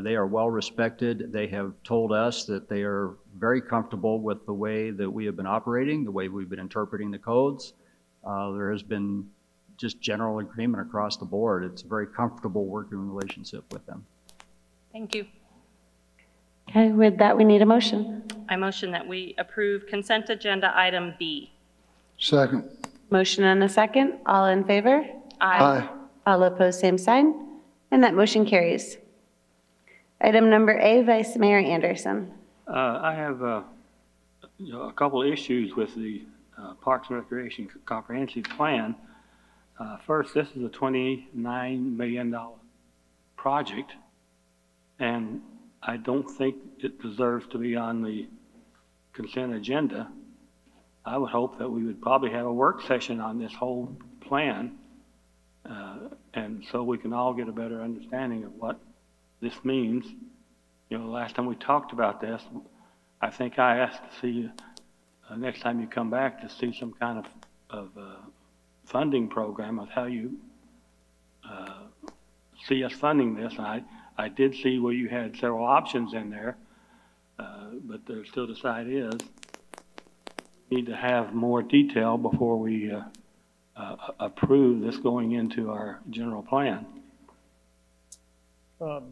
they are well respected. They have told us that they are very comfortable with the way that we have been operating, the way we've been interpreting the codes. There has been just general agreement across the board. It's a very comfortable working relationship with them.
Thank you.
Okay, with that, we need a motion.
I motion that we approve consent agenda item B.
Second.
Motion and a second. All in favor?
Aye.
All opposed, same sign. And that motion carries. Item number A, Vice Mayor Anderson.
I have a couple of issues with the Parks and Recreation Comprehensive Plan. First, this is a $29 million project, and I don't think it deserves to be on the consent agenda. I would hope that we would probably have a work session on this whole plan, and so we can all get a better understanding of what this means. You know, the last time we talked about this, I think I asked to see, next time you come back, to see some kind of funding program of how you see us funding this. And I did see where you had several options in there, but there's still the side is, we need to have more detail before we approve this going into our general plan.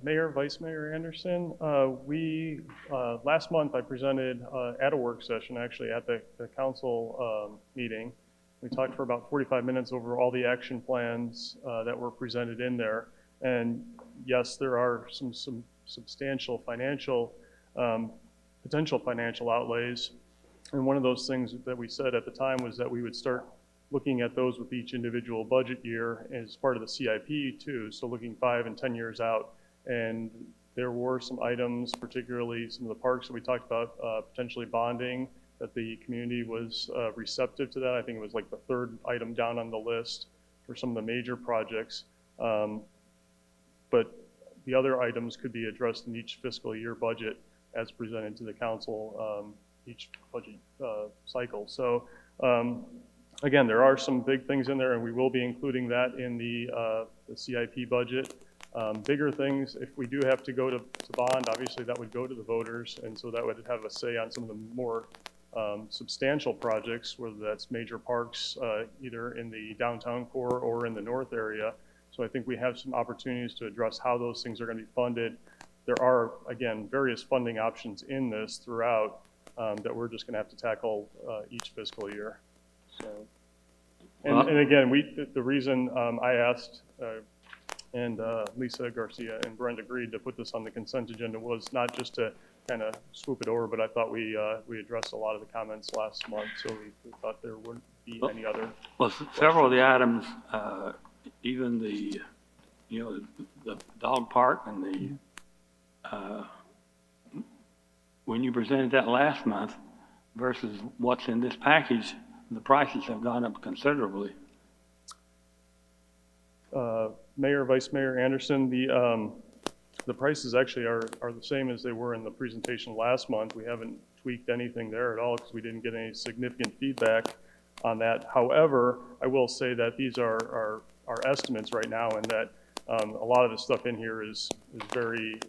Mayor, Vice Mayor Anderson, last month I presented at a work session, actually at the council meeting. We talked for about 45 minutes over all the action plans that were presented in there. And yes, there are some substantial financial, potential financial outlays. And one of those things that we said at the time was that we would start looking at those with each individual budget year as part of the CIP too, so looking 5 and 10 years out. And there were some items, particularly some of the parks that we talked about, potentially bonding, that the community was receptive to that. I think it was like the 3rd item down on the list for some of the major projects. But the other items could be addressed in each fiscal year budget as presented to the council each budget cycle. So again, there are some big things in there, and we will be including that in the CIP budget. Bigger things, if we do have to go to bond, obviously that would go to the voters, and so that would have a say on some of the more substantial projects, whether that's major parks, either in the downtown core or in the north area. So I think we have some opportunities to address how those things are going to be funded. There are, again, various funding options in this throughout that we're just going to have to tackle each fiscal year. So, and again, the reason I asked and Lisa Garcia and Brenda agreed to put this on the consent agenda was not just to kind of swoop it over, but I thought we addressed a lot of the comments last month, so we thought there wouldn't be any other.
Well, several of the items, even the, you know, the dog park and the, when you presented that last month versus what's in this package, the prices have gone up considerably.
Mayor, Vice Mayor Anderson, the prices actually are the same as they were in the presentation last month. We haven't tweaked anything there at all because we didn't get any significant feedback on that. However, I will say that these are our estimates right now, and that a lot of the stuff in here is very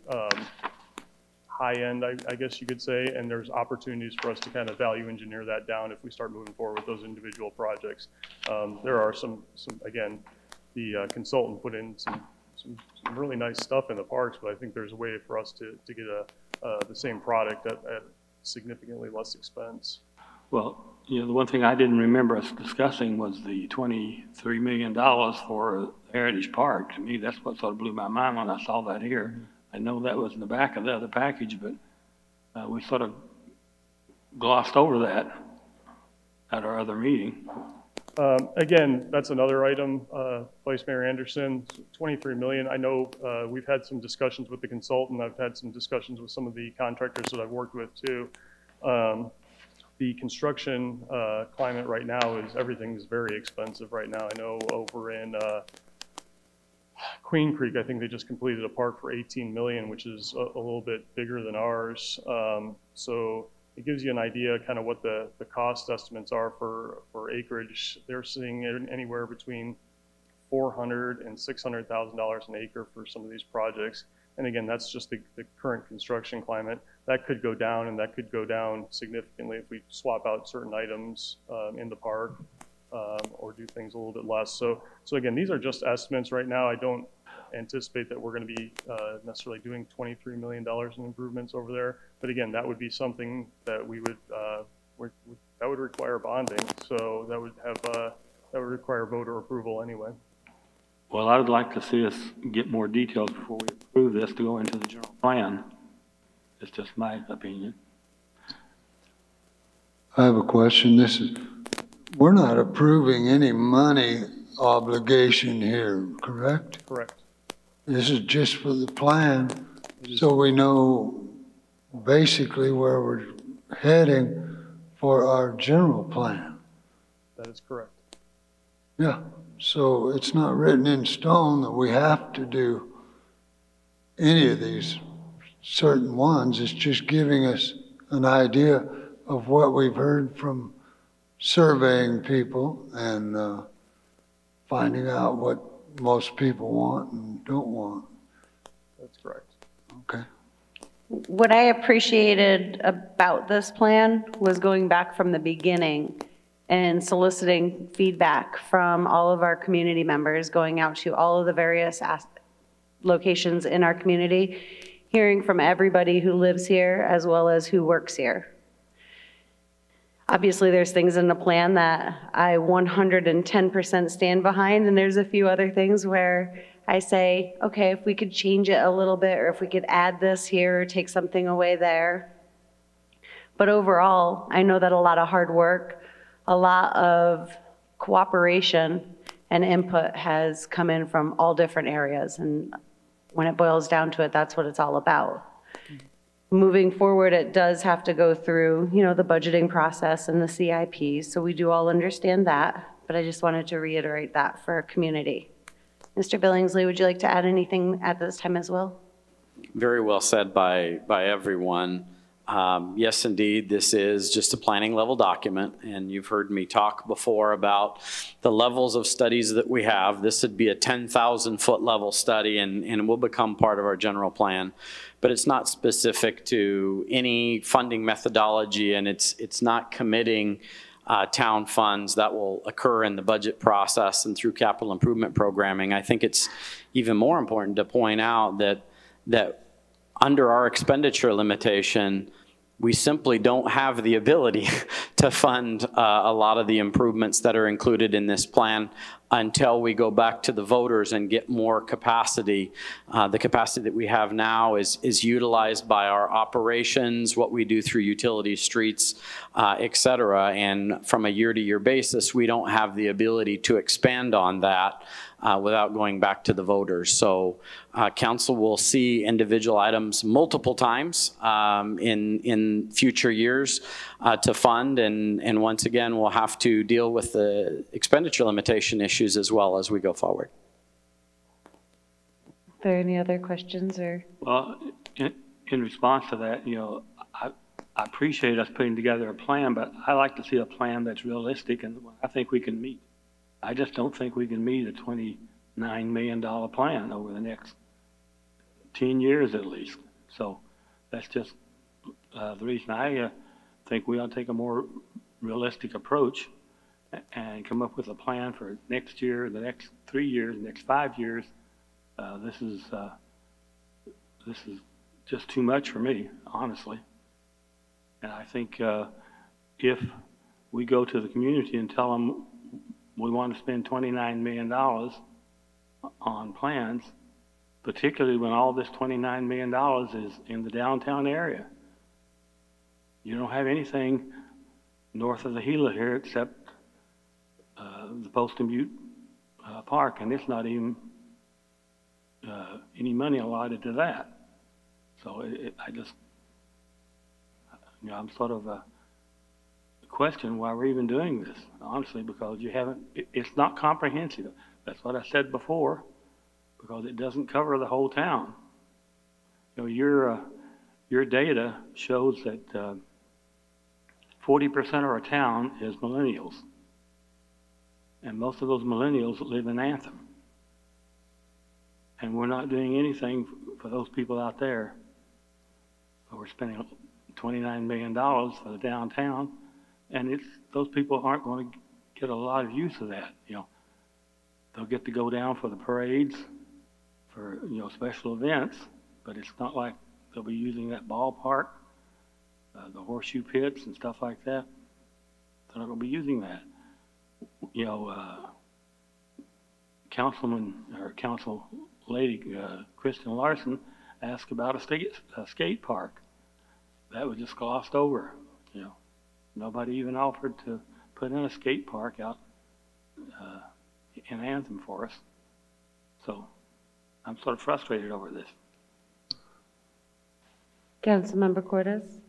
high end, I guess you could say, and there's opportunities for us to kind of value engineer that down if we start moving forward with those individual projects. There are some again, the consultant put in some really nice stuff in the parks, but I think there's a way for us to get the same product at significantly less expense.
Well, you know, the one thing I didn't remember us discussing was the $23 million for Heritage Park. To me, that's what sort of blew my mind when I saw that here. I know that was in the back of the other package, but we sort of glossed over that at our other meeting.
Again, that's another item, Vice Mayor Anderson, $23 million. I know we've had some discussions with the consultant. I've had some discussions with some of the contractors that I've worked with too. The construction climate right now is everything's very expensive right now. I know over in Queen Creek, I think they just completed a park for $18 million, which is a little bit bigger than ours. So it gives you an idea kind of what the cost estimates are for acreage. They're seeing anywhere between $400,000 and $600,000 an acre for some of these projects. And again, that's just the current construction climate. That could go down, and that could go down significantly if we swap out certain items in the park or do things a little bit less. So again, these are just estimates right now. I don't anticipate that we're going to be necessarily doing $23 million in improvements over there. But again, that would be something that we would that would require bonding. So that would require voter approval anyway.
Well, I would like to see us get more details before we approve this to go into the general plan. It's just my opinion.
I have a question. We're not approving any money obligation here, correct?
Correct.
This is just for the plan, so we know basically where we're heading for our general plan.
That is correct.
Yeah, so it's not written in stone that we have to do any of these certain ones. It's just giving us an idea of what we've heard from surveying people and finding out what most people want and don't want.
That's correct.
Okay.
What I appreciated about this plan was going back from the beginning and soliciting feedback from all of our community members, going out to all of the various locations in our community, hearing from everybody who lives here as well as who works here. Obviously, there's things in the plan that I 110% stand behind, and there's a few other things where I say, okay, if we could change it a little bit, or if we could add this here or take something away there. But overall, I know that a lot of hard work, a lot of cooperation and input has come in from all different areas. And when it boils down to it, that's what it's all about. Moving forward, it does have to go through, you know, the budgeting process and the CIP. So we do all understand that, but I just wanted to reiterate that for our community. Mr. Billingsley, would you like to add anything at this time as well?
Very well said by everyone. Yes, indeed, this is just a planning level document, and you've heard me talk before about the levels of studies that we have. This would be a 10,000 foot level study and will become part of our general plan, but it's not specific to any funding methodology, and it's not committing town funds that will occur in the budget process and through capital improvement programming. I think it's even more important to point out that under our expenditure limitation, we simply don't have the ability to fund a lot of the improvements that are included in this plan until we go back to the voters and get more capacity. The capacity that we have now is utilized by our operations, what we do through utilities, streets, et cetera. And from a year-to-year basis, we don't have the ability to expand on that without going back to the voters. So council will see individual items multiple times in future years to fund, and once again we'll have to deal with the expenditure limitation issues as well as we go forward.
Are there any other questions or?
Well, in response to that, you know, I appreciate us putting together a plan, but I like to see a plan that's realistic and I think we can meet. I just don't think we can meet a $29 million plan over the next 10 years at least. So that's just the reason I think we ought to take a more realistic approach and come up with a plan for next year, the next 3 years, the next 5 years. This is just too much for me, honestly. And I think if we go to the community and tell them we want to spend $29 million on plans, particularly when all this $29 million is in the downtown area. You don't have anything north of the Gila here except the Poston Butte Park, and it's not even any money allotted to that. So I just, you know, I'm sort of question why we're even doing this, honestly, because you haven't, it's not comprehensive. That's what I said before, because it doesn't cover the whole town. You know, your data shows that 40% of our town is millennials, and most of those millennials live in Anthem. And we're not doing anything for those people out there. But we're spending $29 million for the downtown, and those people aren't going to get a lot of use of that. You know, they'll get to go down for the parades, for, you know, special events, but it's not like they'll be using that ballpark, the horseshoe pits and stuff like that. They're not going to be using that. You know, Council Lady Kristen Larson asked about a skate park. That was just glossed over. You know, nobody even offered to put in a skate park out in Anthem for us. So I'm sort of frustrated over this.
Councilmember Cordes?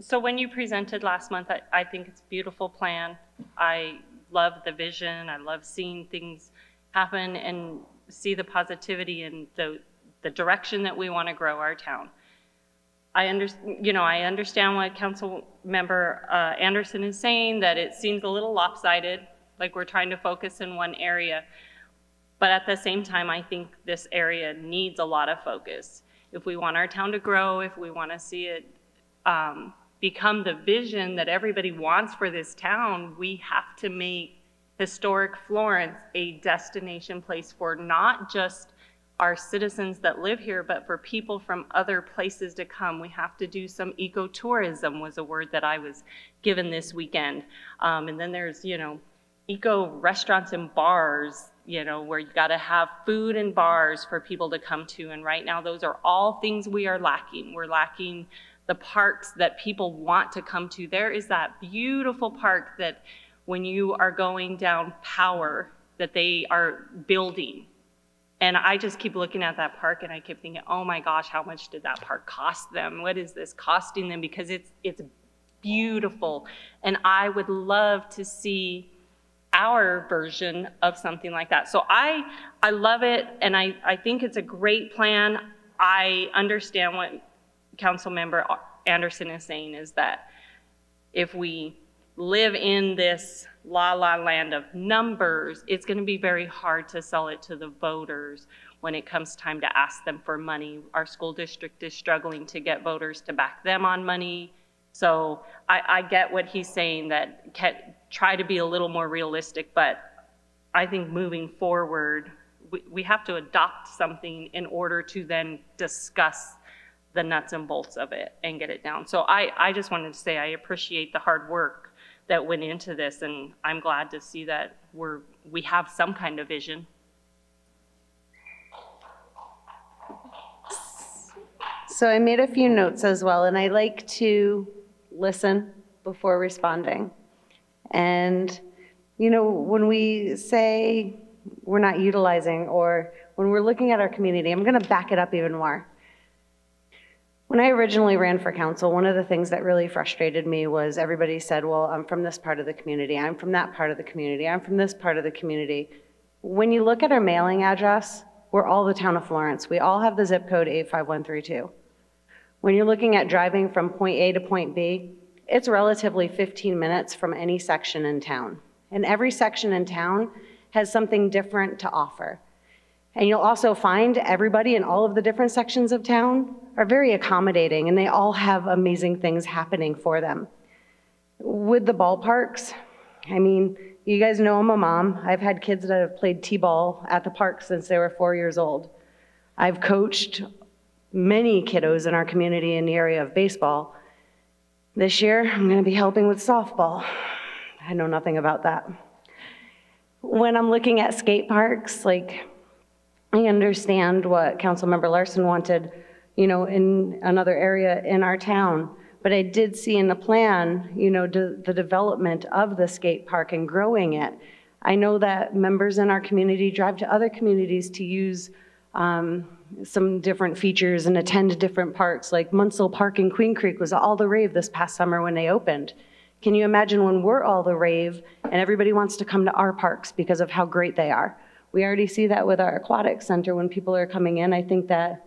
So when you presented last month, I think it's a beautiful plan. I love the vision. I love seeing things happen and see the positivity and the direction that we want to grow our town. I understand what Council Member Anderson is saying, that it seems a little lopsided, like we're trying to focus in one area. But at the same time, I think this area needs a lot of focus. If we want our town to grow, if we want to see it become the vision that everybody wants for this town, we have to make historic Florence a destination place for not just our citizens that live here, but for people from other places to come. We have to do some ecotourism, was a word that I was given this weekend. And then there's, eco restaurants and bars, where you gotta have food and bars for people to come to. And right now, those are all things we are lacking. We're lacking the parks that people want to come to. There is that beautiful park that when you are going down Power, that they are building. And I just keep looking at that park and I keep thinking, oh my gosh, how much did that park cost them? What is this costing them? Because it's beautiful. And I would love to see our version of something like that. So I love it, and I think it's a great plan. I understand what Councilmember Anderson is saying, is that if we live in this la-la land of numbers, it's going to be very hard to sell it to the voters when it comes time to ask them for money. Our school district is struggling to get voters to back them on money. So I get what he's saying, that try to be a little more realistic, but I think moving forward, we have to adopt something in order to then discuss the nuts and bolts of it and get it down. So I just wanted to say I appreciate the hard work that went into this, and I'm glad to see that we have some kind of vision.
So I made a few notes as well, and I like to listen before responding. And, when we say we're not utilizing, or when we're looking at our community, I'm going to back it up even more. When I originally ran for council, one of the things that really frustrated me was everybody said, well, I'm from this part of the community, I'm from that part of the community, I'm from this part of the community. When you look at our mailing address, we're all the town of Florence. We all have the zip code 85132. When you're looking at driving from point A to point B, it's relatively 15 minutes from any section in town. And every section in town has something different to offer. And you'll also find everybody in all of the different sections of town are very accommodating, and they all have amazing things happening for them. With the ballparks, I mean, you guys know I'm a mom. I've had kids that have played t-ball at the park since they were 4 years old. I've coached many kiddos in our community in the area of baseball. This year, I'm going to be helping with softball. I know nothing about that. When I'm looking at skate parks, I understand what Councilmember Larson wanted, in another area in our town, but I did see in the plan, the development of the skate park and growing it. I know that members in our community drive to other communities to use some different features and attend different parks, like Munsell Park in Queen Creek was all the rave this past summer when they opened. Can you imagine when we're all the rave and everybody wants to come to our parks because of how great they are? We already see that with our aquatic center when people are coming in. I think that,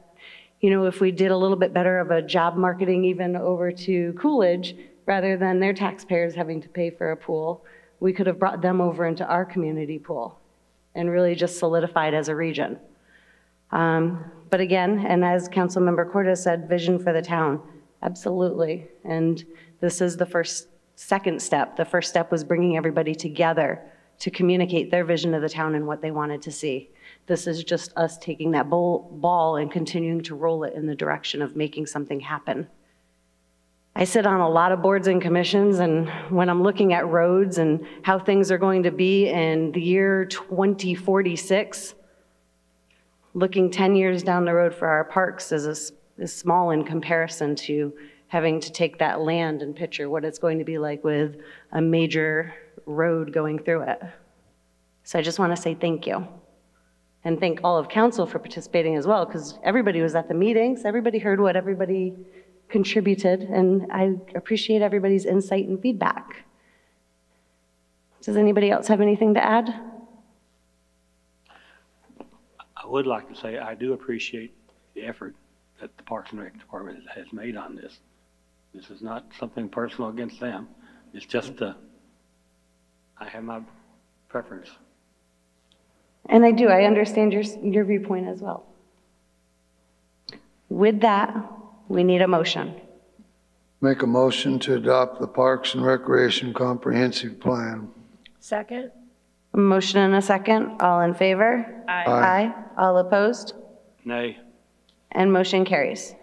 if we did a little bit better of a job marketing even over to Coolidge, rather than their taxpayers having to pay for a pool, we could have brought them over into our community pool and really just solidified as a region. But again, and as Councilmember Cordes said, vision for the town, absolutely. And this is the second step. The first step was bringing everybody together to communicate their vision of the town and what they wanted to see. This is just us taking that ball and continuing to roll it in the direction of making something happen. I sit on a lot of boards and commissions, and when I'm looking at roads and how things are going to be in the year 2046, looking 10 years down the road for our parks is small in comparison to having to take that land and picture what it's going to be like with a major road going through it. So I just want to say thank you. and thank all of council for participating as well, because everybody was at the meetings, everybody heard what everybody contributed, and I appreciate everybody's insight and feedback. Does anybody else have anything to add?
I would like to say I do appreciate the effort that the Parks and Rec Department has made on this. This is not something personal against them. It's just I have my preference.
And I understand your viewpoint as well. With that, we need a motion.
Make a motion to adopt the Parks and Recreation Comprehensive Plan.
Second?
A motion and a second. All in favor?
Aye.
Aye. All opposed?
Nay.
And motion carries.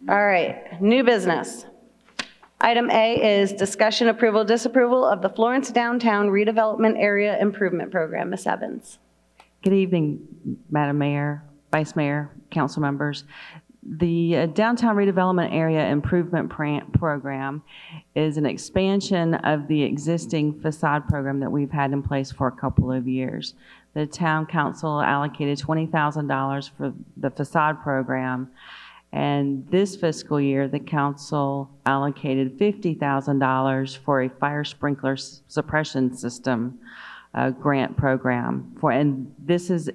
All right, new business. Item A is discussion, approval, disapproval of the Florence Downtown Redevelopment Area Improvement Program. Ms. Evans.
Good evening, Madam Mayor, Vice Mayor, council members. The Downtown Redevelopment Area Improvement Program is an expansion of the existing facade program that we've had in place for a couple of years. The town council allocated $20,000 for the facade program, and this fiscal year, the council allocated $50,000 for a fire sprinkler suppression system grant program. And this is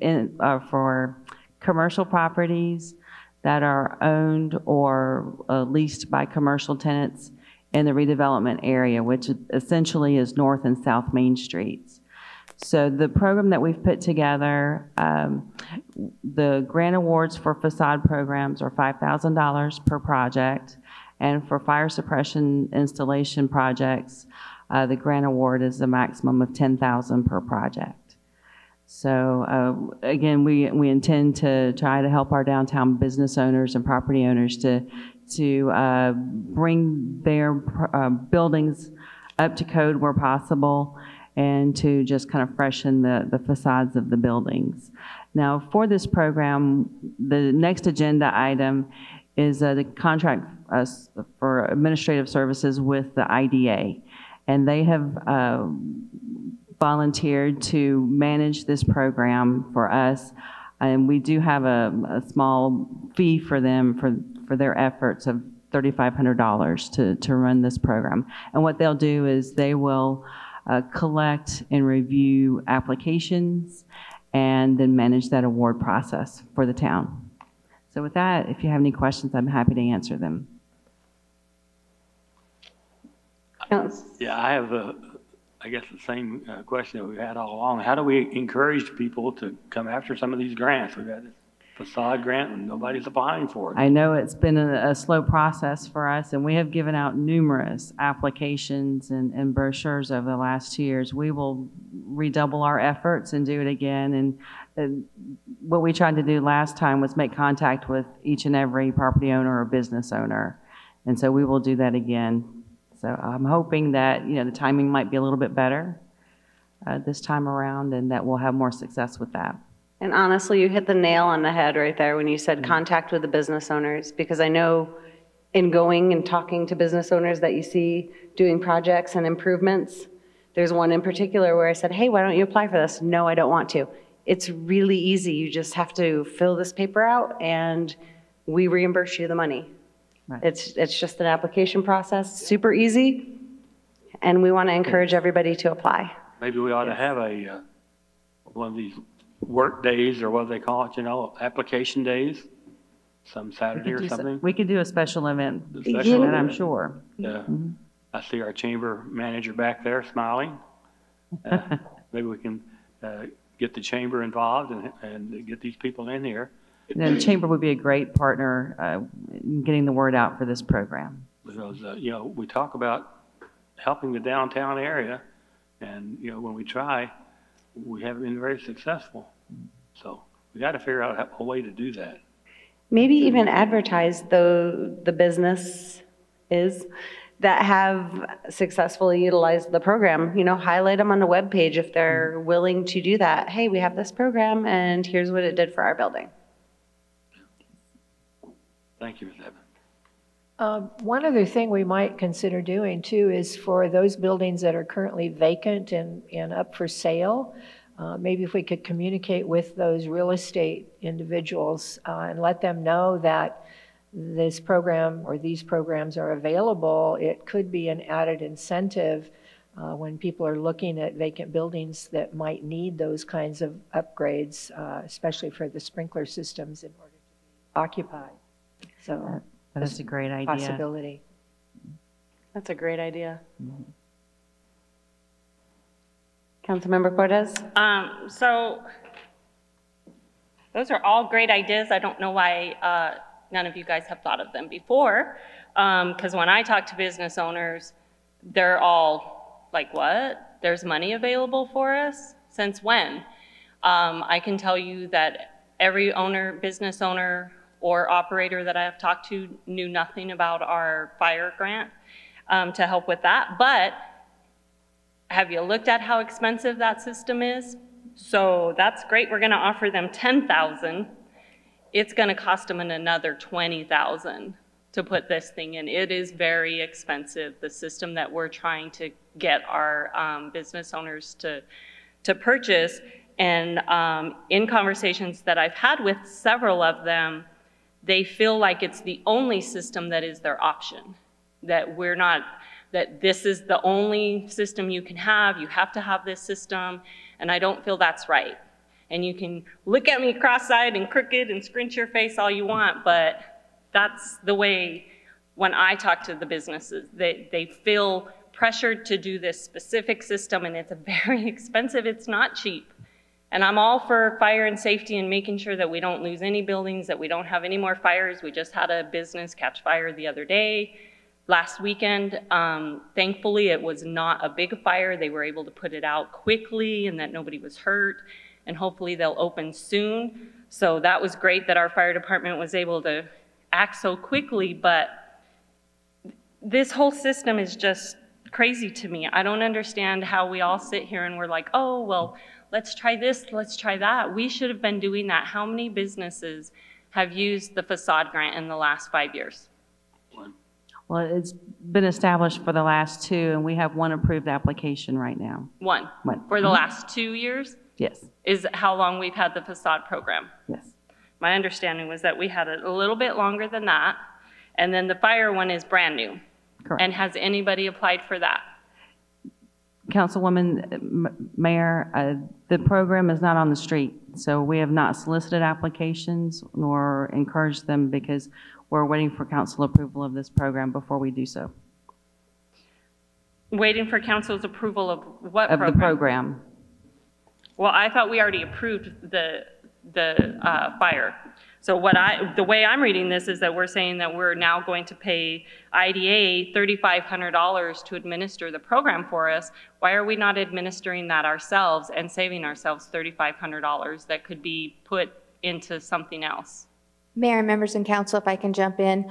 for commercial properties that are owned or leased by commercial tenants in the redevelopment area, which essentially is North and South Main Streets. So the program that we've put together, the grant awards for facade programs are $5,000 per project, and for fire suppression installation projects, the grant award is a maximum of $10,000 per project. So again, we intend to try to help our downtown business owners and property owners to bring their buildings up to code where possible, and to just kind of freshen the facades of the buildings. Now, for this program, the next agenda item is the contract for administrative services with the IDA. And they have volunteered to manage this program for us. And we do have a small fee for them for their efforts of $3,500 to run this program. And what they'll do is they will collect and review applications and then manage that award process for the town. So with that, if you have any questions, I'm happy to answer them.
Yeah, I have I guess the same question that we've had all along. How do we encourage people to come after some of these grants? We've had this facade grant and nobody's applying for it.
I know it's been a slow process for us, and we have given out numerous applications and brochures over the last 2 years. We will redouble our efforts and do it again. And what we tried to do last time was make contact with each and every property owner or business owner. And so we will do that again. So I'm hoping that, the timing might be a little bit better this time around, and that we'll have more success with that.
And honestly, you hit the nail on the head right there when you said contact with the business owners, because I know in going and talking to business owners that you see doing projects and improvements, there's one in particular where I said, hey, why don't you apply for this? No, I don't want to. It's really easy. You just have to fill this paper out and we reimburse you the money. Right. It's just an application process, super easy, and we want to encourage everybody to apply.
Maybe we ought to have one of these work days, or what they call it, application days, some Saturday or something.
We could do a special event, and I'm sure.
Yeah. I see our chamber manager back there smiling. Maybe we can get the chamber involved and get these people in here.
The chamber would be a great partner in getting the word out for this program.
Because, we talk about helping the downtown area, and, when we try, we haven't been very successful. So we got to figure out a way to do that.
Maybe even advertise the business that have successfully utilized the program, highlight them on the webpage if they're willing to do that. Hey, we have this program and here's what it did for our building.
Thank you, Ms. Evans.
One other thing we might consider doing too is for those buildings that are currently vacant and up for sale, maybe if we could communicate with those real estate individuals and let them know that this program or these programs are available, it could be an added incentive when people are looking at vacant buildings that might need those kinds of upgrades, especially for the sprinkler systems in order to be occupied. So
that is a great idea.
Possibility.
That's a great idea. Councilmember Cortez?
So those are all great ideas. I don't know why none of you guys have thought of them before. Because when I talk to business owners, they're all like, what? There's money available for us? Since when? I can tell you that every business owner or operator that I have talked to knew nothing about our fire grant to help with that. But have you looked at how expensive that system is? So that's great. We're going to offer them $10,000. It's going to cost them another $20,000 to put this thing in. It is very expensive, the system that we're trying to get our business owners to purchase. And in conversations that I've had with several of them, they feel like it's the only system that is their option, that this is the only system you can have. You have to have this system, and I don't feel that's right. And you can look at me cross-eyed and crooked and scrunch your face all you want, but that's the way when I talk to the businesses. They feel pressured to do this specific system, and it's very expensive. It's not cheap. And I'm all for fire and safety and making sure that we don't lose any buildings, that we don't have any more fires. We just had a business catch fire the other day, last weekend. Thankfully, it was not a big fire. They were able to put it out quickly and that nobody was hurt. And hopefully they'll open soon. So that was great that our fire department was able to act so quickly, but this whole system is just crazy to me. I don't understand how we all sit here and we're like, oh, well, let's try this, let's try that. We should have been doing that. How many businesses have used the facade grant in the last 5 years?
Well, it's been established for the last 2, and we have 1 approved application right now.
One. For the last 2 years?
Yes.
Is how long we've had the facade program?
Yes.
My understanding was that we had it a little bit longer than that, and then the fire one is brand new.
Correct.
And has anybody applied for that?
Councilwoman, Mayor, the program is not on the street, so we have not solicited applications nor encouraged them because we're waiting for council approval of this program before we do so.
Waiting for council's approval of what program?
Of the program.
Well, I thought we already approved the fire. So the way I'm reading this is that we're saying that we're now going to pay IDA $3,500 to administer the program for us. Why are we not administering that ourselves and saving ourselves $3,500 that could be put into something else?
Mayor, members and council, if I can jump in.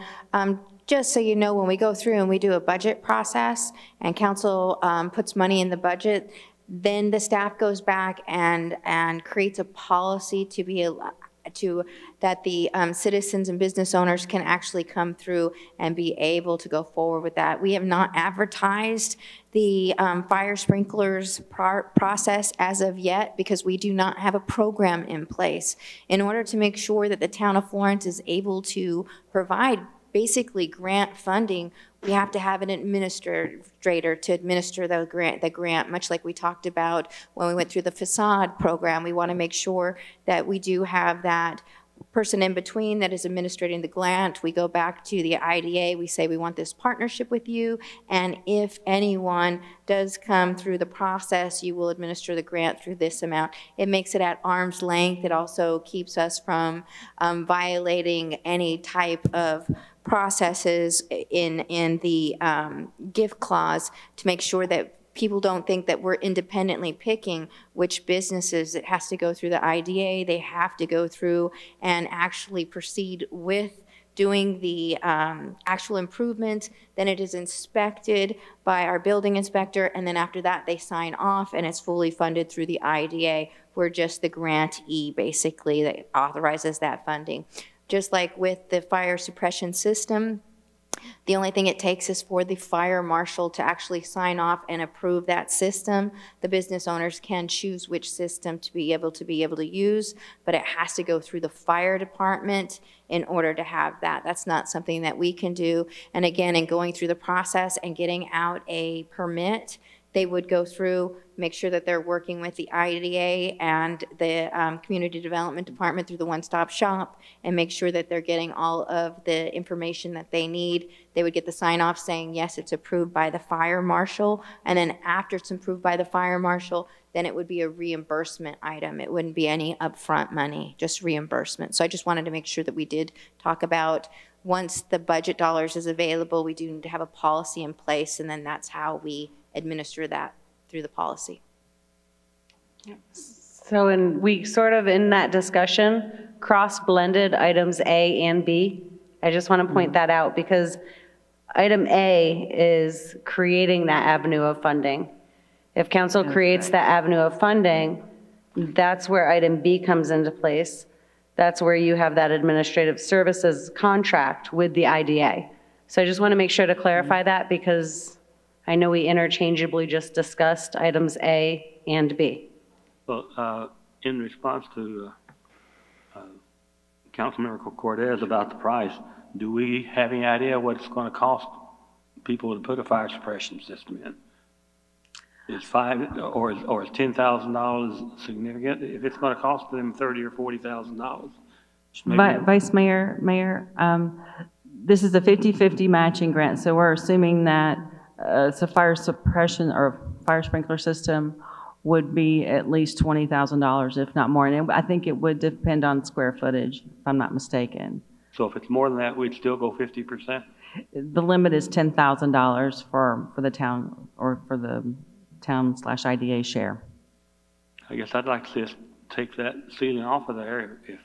Just so you know, when we go through and we do a budget process and council puts money in the budget, then the staff goes back and creates a policy to be that the citizens and business owners can actually come through and be able to go forward with that. We have not advertised the fire sprinklers process as of yet because we do not have a program in place. In order to make sure that the town of Florence is able to provide basically grant funding, we have to have an administrator to administer the grant, much like we talked about when we went through the facade program. We want to make sure that we do have that person in between that is administrating the grant. We go back to the IDA, we say we want this partnership with you, and if anyone does come through the process, you will administer the grant through this amount. It makes it at arm's length. It also keeps us from violating any type of processes in the gift clause to make sure that people don't think that we're independently picking which businesses. It has to go through the IDA. They have to go through and actually proceed with doing the actual improvement. Then it is inspected by our building inspector, and then after that they sign off, and it's fully funded through the IDA. We're just the grantee, basically, that authorizes that funding. Just like with the fire suppression system,
The only thing it takes is for the fire marshal to actually sign off and approve that system. The business owners can choose which system to be able to use, but it has to go through the fire department in order to have that. That's not something that we can do. And again, in going through the process and getting out a permit, they would go through, make sure that they're working with the IDA and the Community Development Department through the one-stop shop, and make sure that they're getting all of the information that they need. They would get the sign-off saying, yes, it's approved by the fire marshal, and then after it's approved by the fire marshal, then it would be a reimbursement item. It wouldn't be any upfront money, just reimbursement. So I just wanted to make sure that we did talk about, once the budget dollars is available, we do need to have a policy in place, and then that's how we administer that through the policy.
So we sort of in that discussion cross-blended items A and B. I just want to point that out because item A is creating that avenue of funding. If council creates that avenue of funding, that's where item B comes into place. That's where you have that administrative services contract with the IDA. So I just want to make sure to clarify that because I know we interchangeably just discussed items A and B.
Well, in response to Councilmember Cortez about the price, do we have any idea what it's going to cost people to put a fire suppression system in? Is $10,000 significant? If it's going to cost them $30,000 or $40,000,
Vice Mayor, this is a 50-50 matching grant, so we're assuming that it's a fire suppression or fire sprinkler system would be at least $20,000, if not more. And I think it would depend on square footage, if I'm not mistaken.
So if it's more than that, we'd still go 50%?
The limit is $10,000 for the town or for the town/IDA share.
I guess I'd like to see us take that ceiling off of there. If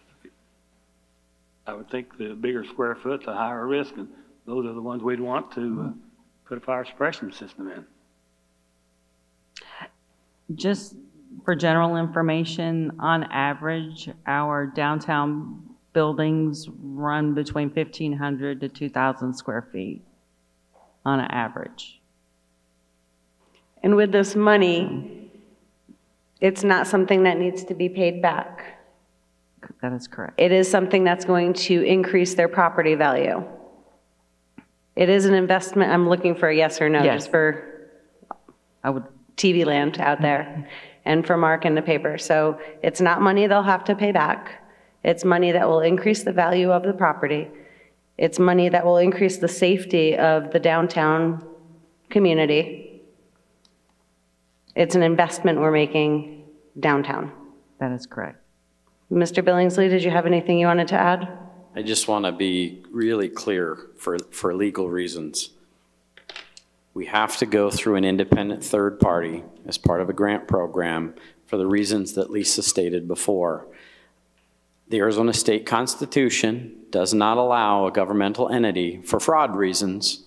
I would think the bigger square foot, the higher risk, and those are the ones we'd want to put a fire suppression system in.
Just for general information, on average, our downtown buildings run between 1,500 to 2,000 square feet on average.
And with this money, it's not something that needs to be paid back.
That is correct.
It is something that's going to increase their property value. It is an investment. I'm looking for a yes or no,
Yes.
just for TV land out there and for Mark in the paper. So it's not money they'll have to pay back. It's money that will increase the value of the property. It's money that will increase the safety of the downtown community. It's an investment we're making downtown.
That is correct.
Mr. Billingsley, did you have anything you wanted to add?
I just want to be really clear for legal reasons. We have to go through an independent third party as part of a grant program for the reasons that Lisa stated before. The Arizona State Constitution does not allow a governmental entity, for fraud reasons,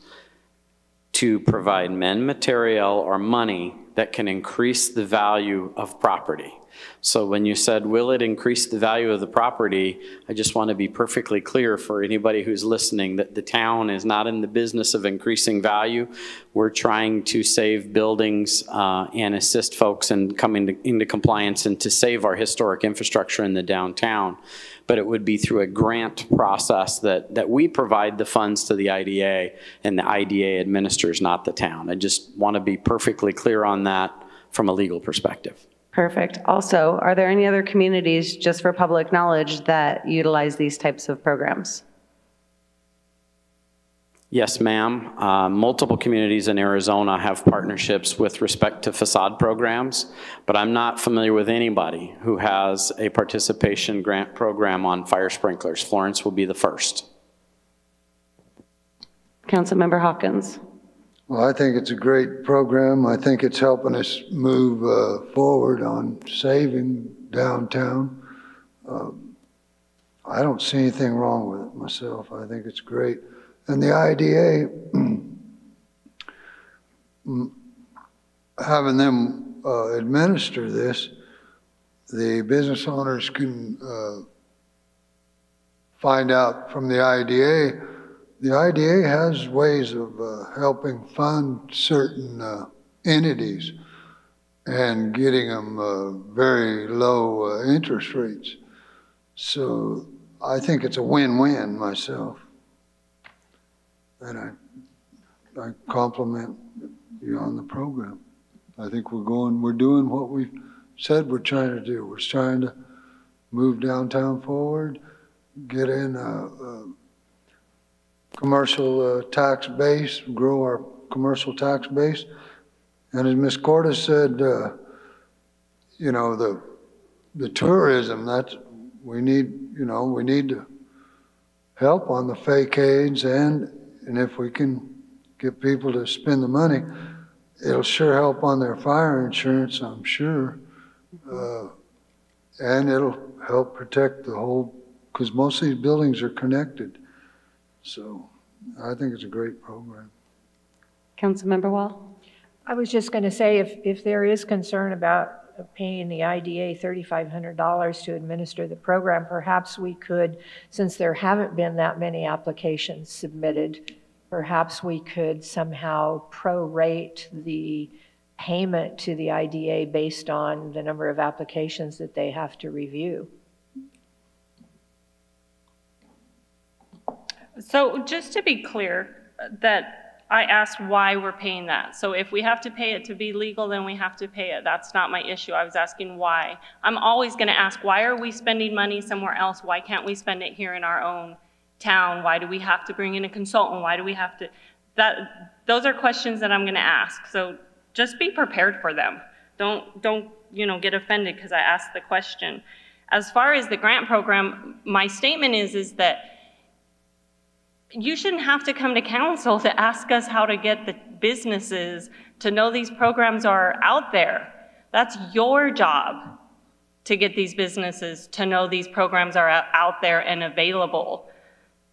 to provide men, material, or money that can increase the value of property. So when you said, will it increase the value of the property, I just want to be perfectly clear for anybody who's listening that the town is not in the business of increasing value. We're trying to save buildings and assist folks in coming into compliance and to save our historic infrastructure in the downtown. But it would be through a grant process that we provide the funds to the IDA and the IDA administers, not the town. I just want to be perfectly clear on that from a legal perspective.
Perfect. Also, are there any other communities, just for public knowledge, that utilize these types of programs?
Yes, ma'am. Multiple communities in Arizona have partnerships with respect to facade programs, but I'm not familiar with anybody who has a participation grant program on fire sprinklers. Florence will be the first.
Councilmember Hawkins.
Well, I think it's a great program. I think it's helping us move forward on saving downtown. I don't see anything wrong with it myself. I think it's great. And the IDA, having them administer this, the business owners can find out from the IDA the IDA has ways of helping fund certain entities and getting them very low interest rates. So I think it's a win-win myself. And I compliment you on the program. I think we're doing what we said we're trying to do. We're trying to move downtown forward, get in a commercial tax base, grow our commercial tax base. And as Ms. Cordes said, you know, the tourism, we need to help on the facades, and if we can get people to spend the money, it'll sure help on their fire insurance, I'm sure. And it'll help protect the whole, because most of these buildings are connected. So I think it's a great program.
Councilmember Wall?
I was just going to say, if there is concern about paying the IDA $3,500 to administer the program, perhaps we could, since there haven't been that many applications submitted, perhaps we could somehow prorate the payment to the IDA based on the number of applications that they have to review.
So just to be clear, that I asked why we're paying that. So if we have to pay it to be legal, then we have to pay it. That's not my issue. I was asking why. I'm always going to ask, why are we spending money somewhere else? Why can't we spend it here in our own town? Why do we have to bring in a consultant? Why do we have to? Those are questions that I'm going to ask. So just be prepared for them. Don't get offended because I asked the question. As far as the grant program, my statement is that you shouldn't have to come to council to ask us how to get the businesses to know these programs are out there. That's your job to get these businesses to know these programs are out there and available.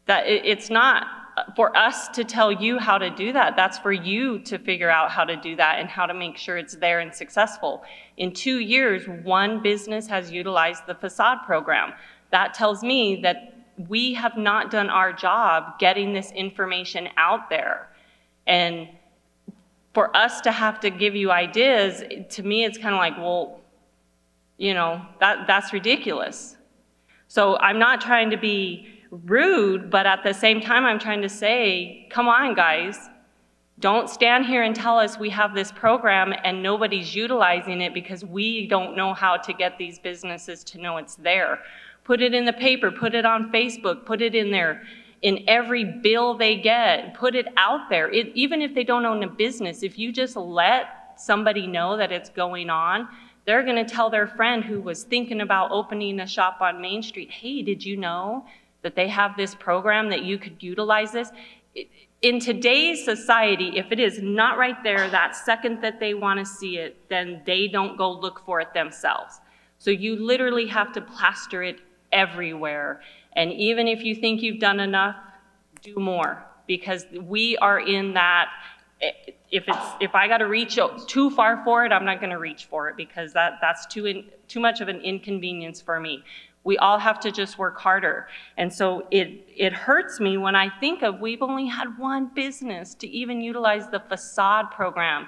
That it's not for us to tell you how to do that. That's for you to figure out how to do that and how to make sure it's there and successful. In 2 years, one business has utilized the facade program. That tells me that we have not done our job getting this information out there. And for us to have to give you ideas, to me, it's kind of like, well, that's ridiculous. So I'm not trying to be rude, but at the same time, I'm trying to say, come on, guys. Don't stand here and tell us we have this program and nobody's utilizing it because we don't know how to get these businesses to know it's there. Put it in the paper, put it on Facebook, put it in there, in every bill they get, put it out there. Even if they don't own a business, if you just let somebody know that it's going on, they're gonna tell their friend who was thinking about opening a shop on Main Street, hey, did you know that they have this program that you could utilize this? In today's society, if it is not right there that second that they wanna see it, then they don't go look for it themselves. So you literally have to plaster it everywhere. And even if you think you've done enough, do more, because we are in that, if I got to reach too far for it, I'm not going to reach for it, because that's too much of an inconvenience for me. We all have to just work harder. And so it hurts me when I think of, we've only had one business to even utilize the facade program.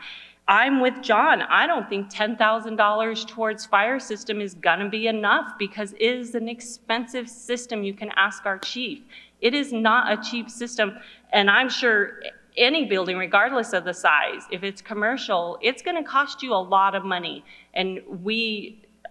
I'm with John. I don't think $10,000 towards fire system is gonna be enough, because it is an expensive system. You can ask our chief. It is not a cheap system. And I'm sure any building, regardless of the size, if it's commercial, it's gonna cost you a lot of money. And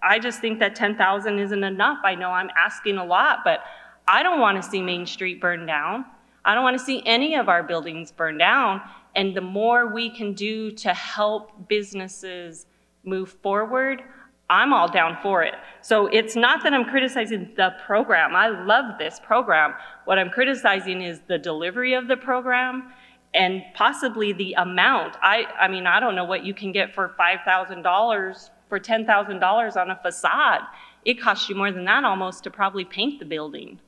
I just think that $10,000 isn't enough. I know I'm asking a lot, but I don't wanna see Main Street burn down. I don't wanna see any of our buildings burn down. And the more we can do to help businesses move forward, I'm all down for it. So it's not that I'm criticizing the program. I love this program. What I'm criticizing is the delivery of the program and possibly the amount. I mean, I don't know what you can get for $5,000, for $10,000 on a facade. It costs you more than that almost to probably paint the building.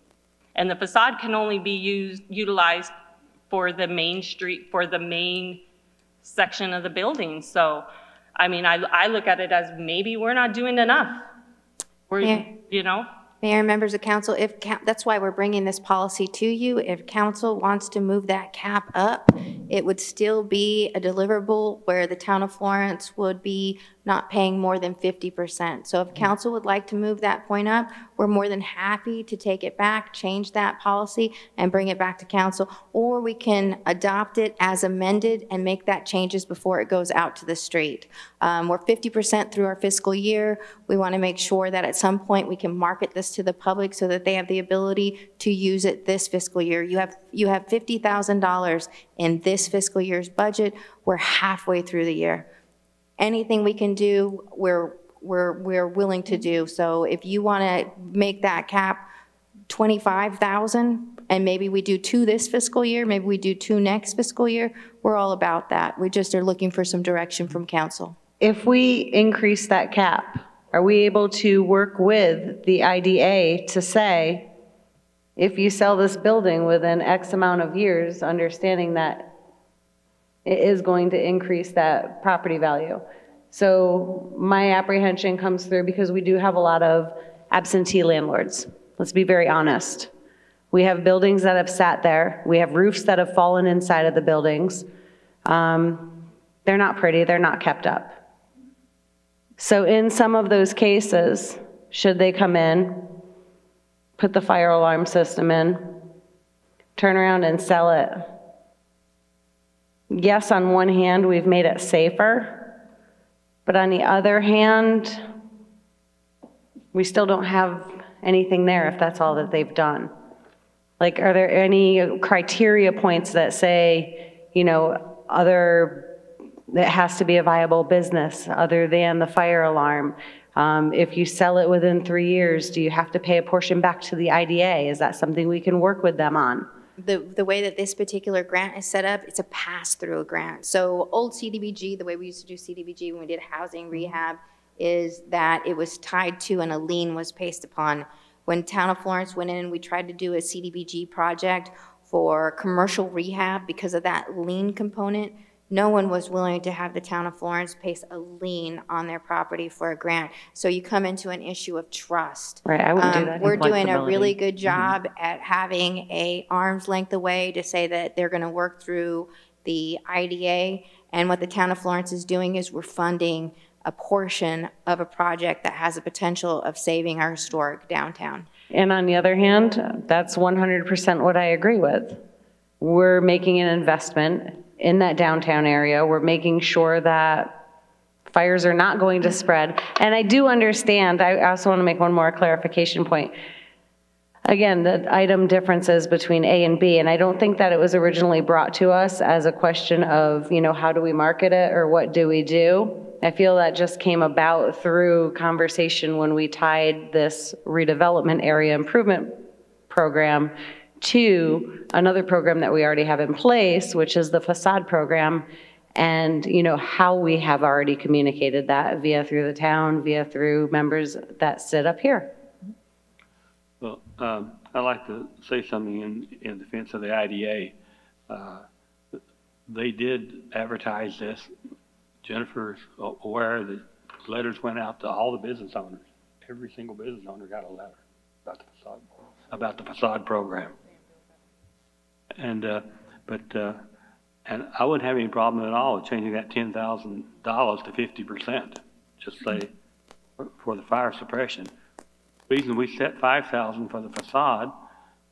And the facade can only be utilized for the main street, for the main section of the building. So, I mean, I look at it as maybe we're not doing enough.
Mayor and members of council, that's why we're bringing this policy to you. If council wants to move that cap up, it would still be a deliverable where the town of Florence would be not paying more than 50%. So if council would like to move that point up, we're more than happy to take it back, change that policy, and bring it back to council. Or we can adopt it as amended and make that changes before it goes out to the street. We're 50% through our fiscal year. We want to make sure that at some point we can market this to the public so that they have the ability to use it this fiscal year. You have $50,000 in this fiscal year's budget. We're halfway through the year. Anything we can do, we're willing to do. So if you want to make that cap 25,000, and maybe we do 2 this fiscal year, maybe we do 2 next fiscal year, we're all about that. We just are looking for some direction from council.
If we increase that cap, are we able to work with the IDA to say, if you sell this building within X amount of years, understanding that it is going to increase that property value? So my apprehension comes through because we do have a lot of absentee landlords. Let's be very honest. We have buildings that have sat there. We have roofs that have fallen inside of the buildings. They're not pretty, they're not kept up. So in some of those cases, should they come in, put the fire alarm system in, turn around and sell it? Yes, on one hand, we've made it safer, but on the other hand, we still don't have anything there if that's all that they've done. Like, are there any criteria points that say, you know, that has to be a viable business other than the fire alarm? If you sell it within 3 years, do you have to pay a portion back to the IDA? Is that something we can work with them on?
The way that this particular grant is set up, it's a pass-through grant. So old CDBG, the way we used to do CDBG when we did housing rehab, is that it was tied to and a lien was placed upon. When Town of Florence went in and we tried to do a CDBG project for commercial rehab, because of that lien component, no one was willing to have the Town of Florence place a lien on their property for a grant. So you come into an issue of trust.
Right, I wouldn't do that.
We're doing a really good job at having a arm's length away to say that they're going to work through the IDA. And what the Town of Florence is doing is we're funding a portion of a project that has the potential of saving our historic downtown.
And on the other hand, that's 100% what I agree with. We're making an investment in that downtown area. We're making sure that fires are not going to spread. And I do understand, I also want to make one more clarification point. Again, the item differences between A and B, and I don't think that it was originally brought to us as a question of, you know, how do we market it or what do we do? I feel that just came about through conversation when we tied this redevelopment area improvement program to another program that we already have in place, which is the facade program, and you know how we have already communicated that via through the town, via through members that sit up here.
Well, I'd like to say something in defense of the IDA. They did advertise this. Jennifer's aware that letters went out to all the business owners. Every single business owner got a letter about the facade program. And and I wouldn't have any problem at all with changing that $10,000 to 50%, just say for the fire suppression. The reason we set $5,000 for the facade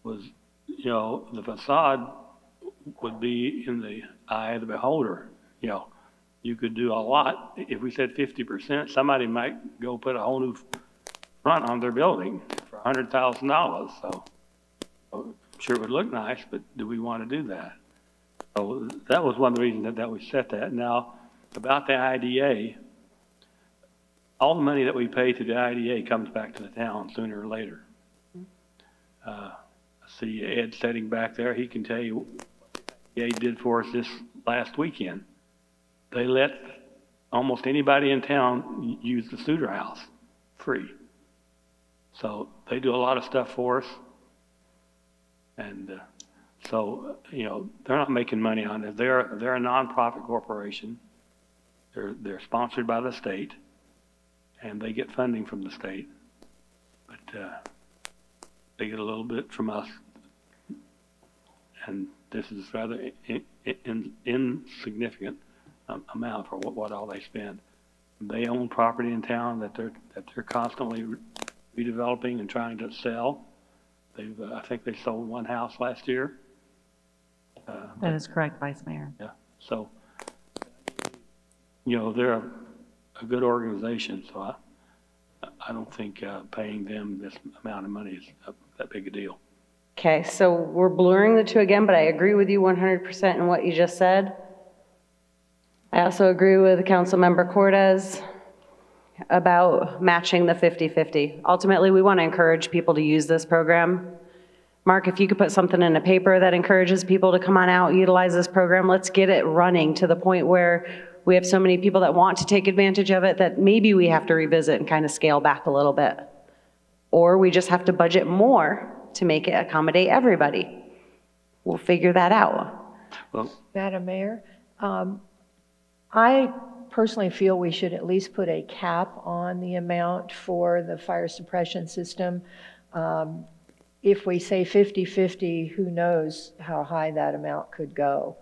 was, you know, the facade would be in the eye of the beholder. You know, you could do a lot. If we said 50%, somebody might go put a whole new front on their building for $100,000. So I'm sure it would look nice, but do we want to do that? So that was one of the reasons that we set that. Now, about the IDA, all the money that we pay to the IDA comes back to the town sooner or later. I see Ed sitting back there. He can tell you what the IDA did for us this last weekend. They let almost anybody in town use the Suter House free. So they do a lot of stuff for us. And so, you know, they're not making money on it. They're a nonprofit corporation. They're sponsored by the state, and they get funding from the state. But they get a little bit from us. And this is rather insignificant amount for what all they spend. They own property in town that they're constantly redeveloping and trying to sell. They've, I think they sold one house last year.
That is correct, Vice Mayor.
Yeah, so, you know, they're a good organization, so I don't think paying them this amount of money is that big a deal.
Okay, so we're blurring the two again, but I agree with you 100% in what you just said. I also agree with Councilmember Cortez about matching the 50-50. Ultimately, we want to encourage people to use this program. Mark, if you could put something in a paper that encourages people to come on out, utilize this program, let's get it running to the point where we have so many people that want to take advantage of it that maybe we have to revisit and kind of scale back a little bit. Or we just have to budget more to make it accommodate everybody. We'll figure that out.
Well,
Madam Mayor, I personally feel we should at least put a cap on the amount for the fire suppression system. If we say 50-50, who knows how high that amount could go.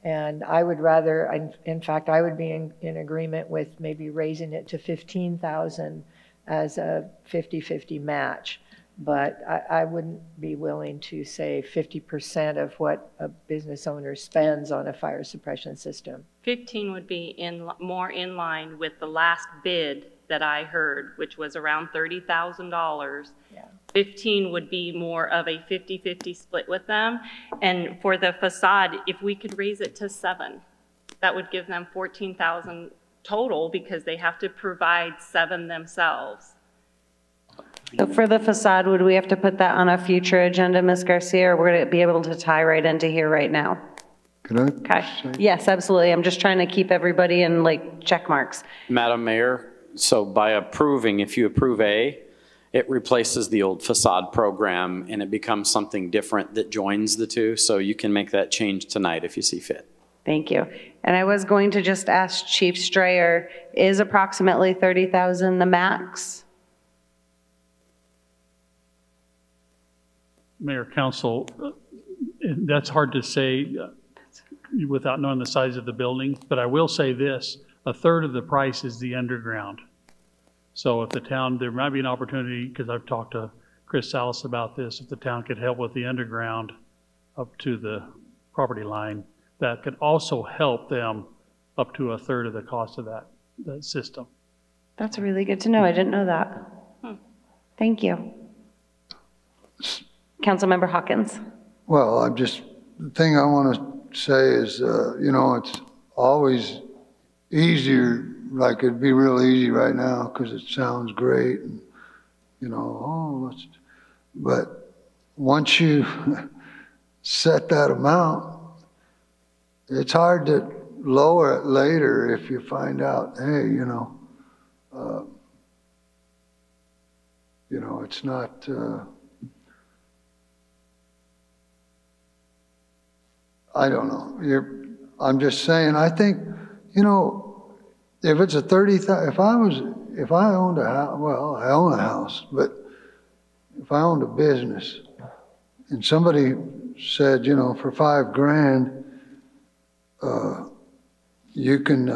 And I would rather, in fact, I would be in agreement with maybe raising it to 15,000 as a 50-50 match. But I wouldn't be willing to say 50% of what a business owner spends on a fire suppression system.
15 would be more in line with the last bid that I heard, which was around $30,000.
Yeah.
15 would be more of a 50-50 split with them. And for the facade, if we could raise it to 7, that would give them 14,000 total because they have to provide 7 themselves.
So for the facade, would we have to put that on a future agenda, Ms. Garcia, or we're going to be able to tie right into here right now?
Can I?
Okay. Yes, absolutely. I'm just trying to keep everybody in like check marks.
Madam Mayor, so by approving, if you approve A, it replaces the old facade program and it becomes something different that joins the two. So you can make that change tonight if you see fit.
Thank you. And I was going to just ask Chief Strayer, is approximately 30,000 the max?
Mayor, Council, that's hard to say without knowing the size of the building, but I will say this, 1/3 of the price is the underground. So if the town, there might be an opportunity, because I've talked to Chris Salas about this, if the town could help with the underground up to the property line, that could also help them up to 1/3 of the cost of that system.
That's really good to know. I didn't know that. Thank you. Councilmember Hawkins.
Well, the thing I want to say is, you know, it's always easier, like it'd be real easy right now because it sounds great and, you know, but once you set that amount, it's hard to lower it later if you find out, hey, you know, it's not, I don't know. I'm just saying, I think, you know, if it's a 30,000, if I owned a house, well, I own a house, but if I owned a business and somebody said, you know, for $5 grand, you can,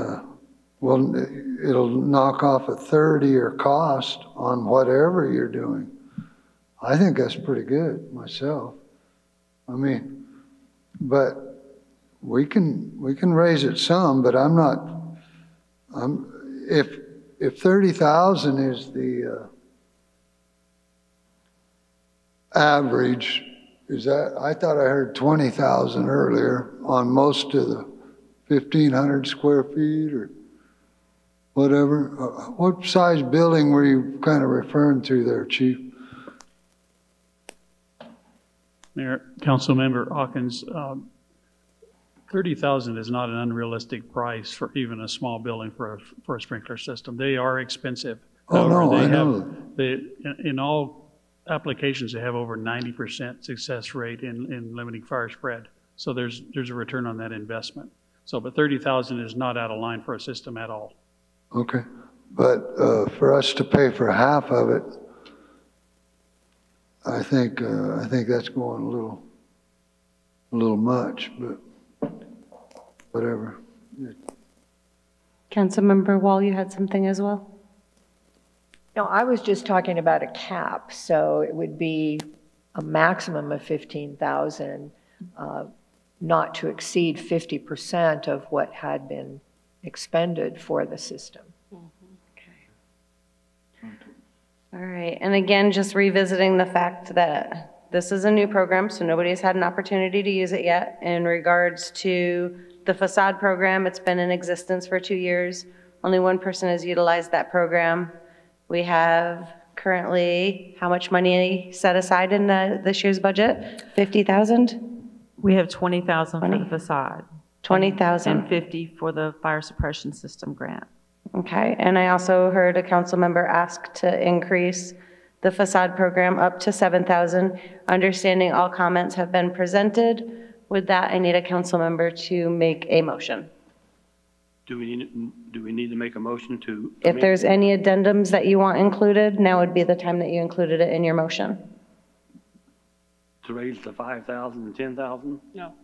well, it'll knock off 1/3 of your cost on whatever you're doing. I think that's pretty good myself. I mean, but we can raise it some, but if 30,000 is the average, is that, I thought I heard 20,000 earlier on most of the 1,500 square feet or whatever. What size building were you kind of referring to there, Chief?
Mayor, Councilmember Hawkins, 30,000 is not an unrealistic price for even a small building for a sprinkler system. They are expensive.
Oh, no, I know.
In all applications, they have over 90% success rate in limiting fire spread. So there's a return on that investment. So, but 30,000 is not out of line for a system at all.
Okay, but for us to pay for half of it, I think that's going a little much, but whatever.
Councilmember Wall, you had something as well?
No, I was just talking about a cap, so it would be a maximum of 15,000, not to exceed 50% of what had been expended for the system.
All right, and again, just revisiting the fact that this is a new program, so nobody's had an opportunity to use it yet. In regards to the facade program, it's been in existence for 2 years. Only one person has utilized that program. We have currently, how much money set aside in this year's budget? 50,000?
We have 20,000 for the facade.
20,000.
And 50 for the fire suppression system grant.
Okay, and I also heard a council member ask to increase the facade program up to 7,000. Understanding all comments have been presented. With that, I need a council member to make a motion.
Do we need to make a motion to?
If there's any addendums that you want included, now would be the time that you included it in your motion.
To raise the 5,000 and 10,000?
No.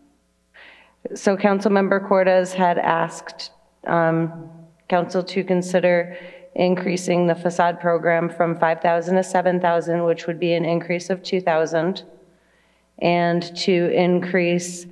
So Councilmember Cortez had asked council to consider increasing the facade program from 5,000 to 7,000, which would be an increase of 2,000, and to increase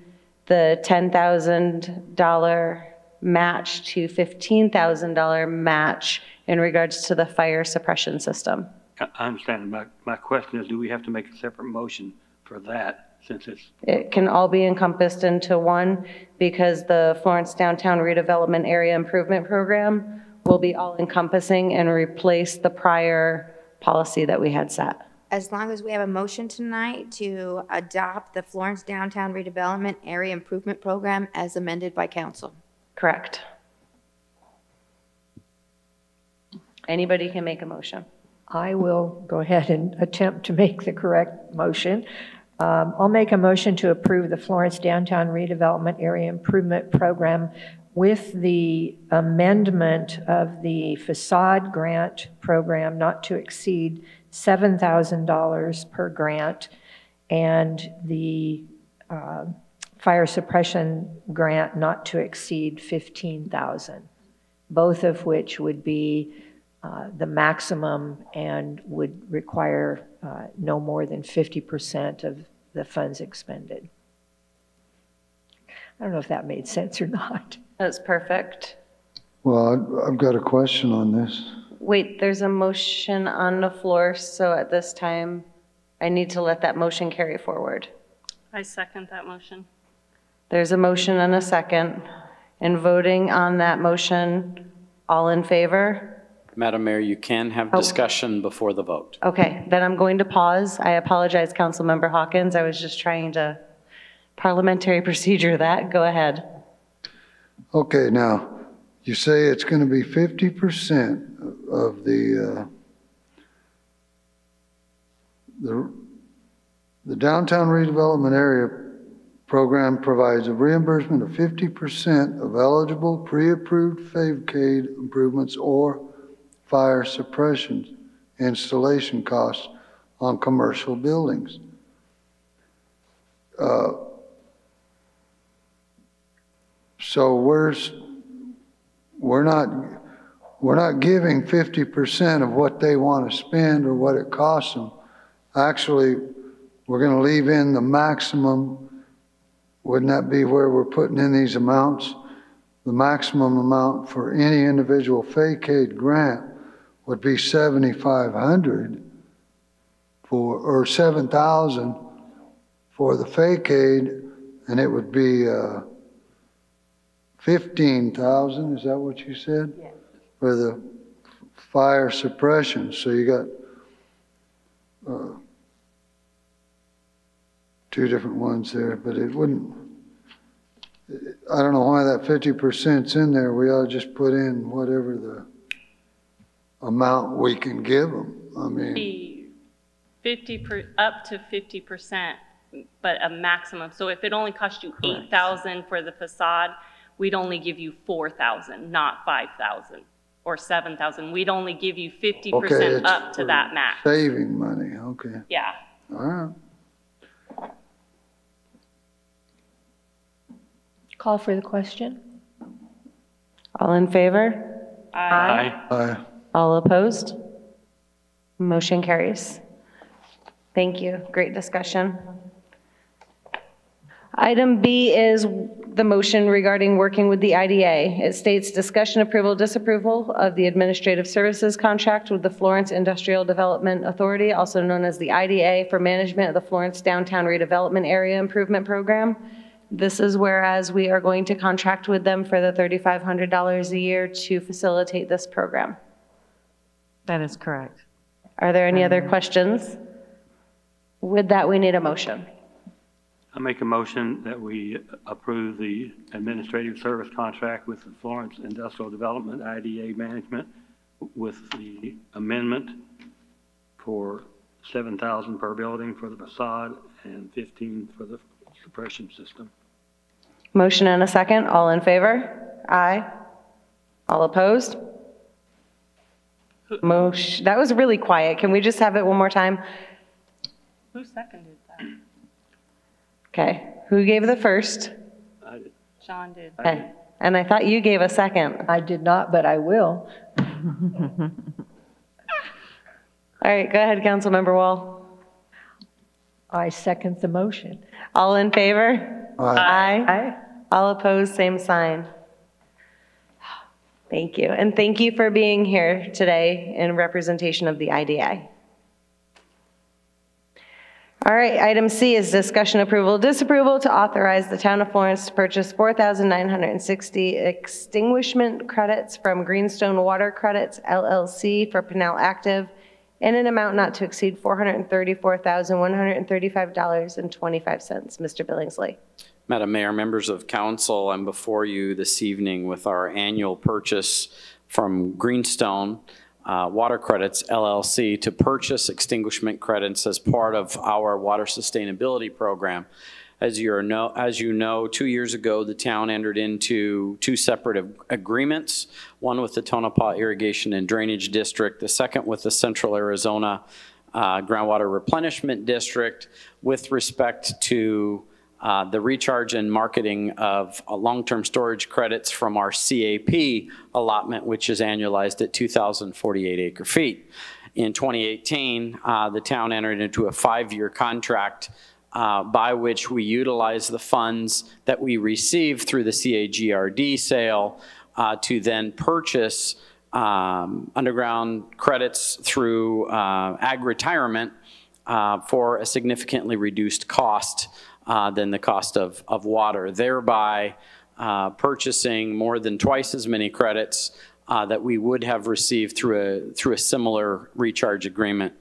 the $10,000 match to $15,000 match in regards to the fire suppression system.
I understand. My question is, do we have to make a separate motion for that, since
It can all be encompassed into one, because the Florence Downtown Redevelopment Area Improvement Program will be all encompassing and replace the prior policy that we had set.
As long as we have a motion tonight to adopt the Florence Downtown Redevelopment Area Improvement Program as amended by council.
Correct. Anybody can make a motion.
I will go ahead and attempt to make the correct motion. I'll make a motion to approve the Florence Downtown Redevelopment Area Improvement Program with the amendment of the facade grant program not to exceed $7,000 per grant, and the fire suppression grant not to exceed $15,000, both of which would be the maximum and would require no more than 50% of the funds expended. I don't know if that made sense or not.
That's perfect.
Well, I've got a question on this.
Wait, there's a motion on the floor, so at this time, I need to let that motion carry forward.
I second that motion.
There's a motion and a second. In voting on that motion, all in favor?
Madam Mayor, you can have discussion before the vote.
Okay, then I'm going to pause. I apologize, Councilmember Hawkins. I was just trying to parliamentary procedure that. Go ahead.
Okay, now, you say it's going to be 50% of the Downtown Redevelopment Area Program provides a reimbursement of 50% of eligible pre-approved FAVCADE improvements or fire suppression installation costs on commercial buildings. So we're not giving 50% of what they want to spend or what it costs them. Actually, we're going to leave in the maximum. Wouldn't that be where we're putting in these amounts? The maximum amount for any individual FACADE grant would be $7,500 or $7,000 for the FACADE, and it would be $15,000. Is that what you said?
Yes.
For the fire suppression. So you got two different ones there, but it wouldn't. I don't know why that 50%'s in there. We ought to just put in whatever the amount we can give them. I mean,
up to 50%, but a maximum. So if it only cost you $8,000 for the facade, we'd only give you $4,000, not $5,000 or $7,000. We'd only give you 50% up to that max.
Saving money. Okay.
Yeah.
All right.
Call for the question.
All in favor?
Aye.
Aye.
All opposed? Motion carries. Thank you. Great discussion. Item B is the motion regarding working with the IDA. It states discussion, approval, disapproval of the administrative services contract with the Florence Industrial Development Authority, also known as the IDA, for management of the Florence Downtown Redevelopment Area Improvement Program. This is whereas we are going to contract with them for the $3,500 a year to facilitate this program.
That is correct.
Are there any other questions? With that, we need a motion.
I make a motion that we approve the administrative service contract with the Florence Industrial Development IDA Management with the amendment for $7,000 per building for the facade and $15,000 for the suppression system.
Motion and a second. All in favor? Aye. All opposed? Motion. That was really quiet. Can we just have it one more time?
Who seconded that?
Okay. Who gave the first?
I did.
Sean did.
Okay. And I thought you gave a second.
I did not, but I will.
All right. Go ahead, Councilmember Wall.
I second the motion.
All in favor?
Aye.
Aye. All opposed, same sign. Thank you. And thank you for being here today in representation of the IDA. All right, item C is discussion, approval, disapproval to authorize the town of Florence to purchase 4,960 extinguishment credits from Greenstone Water Credits, LLC for Pinal Active in an amount not to exceed $434,135.25. Mr. Billingsley.
Madam Mayor, members of council, I'm before you this evening with our annual purchase from Greenstone Water Credits, LLC, to purchase extinguishment credits as part of our water sustainability program. As you know, 2 years ago, the town entered into two separate agreements, one with the Tonopah Irrigation and Drainage District, the second with the Central Arizona Groundwater Replenishment District with respect to the recharge and marketing of long-term storage credits from our CAP allotment, which is annualized at 2,048 acre-feet. In 2018, the town entered into a 5-year contract by which we utilize the funds that we receive through the CAGRD sale to then purchase underground credits through ag retirement for a significantly reduced cost than the cost of water, thereby purchasing more than twice as many credits that we would have received through a similar recharge agreement.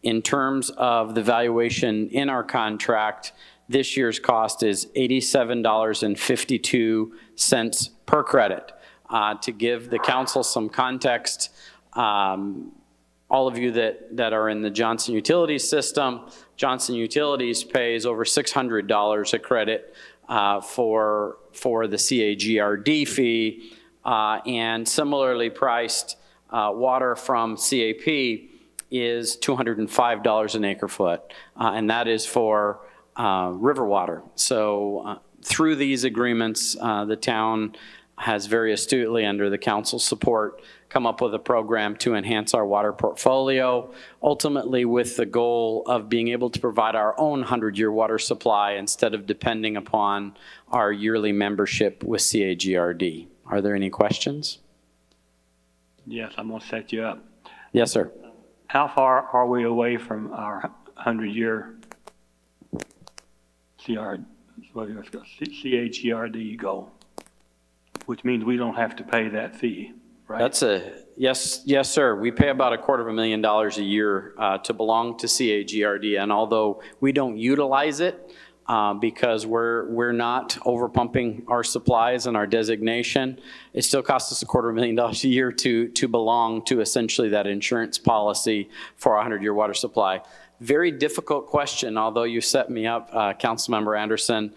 In terms of the valuation in our contract, this year's cost is $87.52 per credit. To give the council some context, all of you that are in the Johnson Utilities system, Johnson Utilities pays over $600 a credit for the CAGRD fee, and similarly priced water from CAP is $205 an acre foot, and that is for river water. So through these agreements, the town has very astutely, under the council's support, come up with a program to enhance our water portfolio, ultimately with the goal of being able to provide our own 100-year water supply instead of depending upon our yearly membership with CAGRD. Are there any questions?
Yes, I'm going to set you up.
Yes, sir.
How far are we away from our 100-year CAGRD goal? Which means we don't have to pay that fee, right?
That's yes, sir. We pay about $250,000 a year to belong to CAGRD, and although we don't utilize it because we're not overpumping our supplies and our designation, it still costs us $250,000 a year to belong to essentially that insurance policy for our 100-year water supply. Very difficult question, although you set me up, Councilmember Anderson.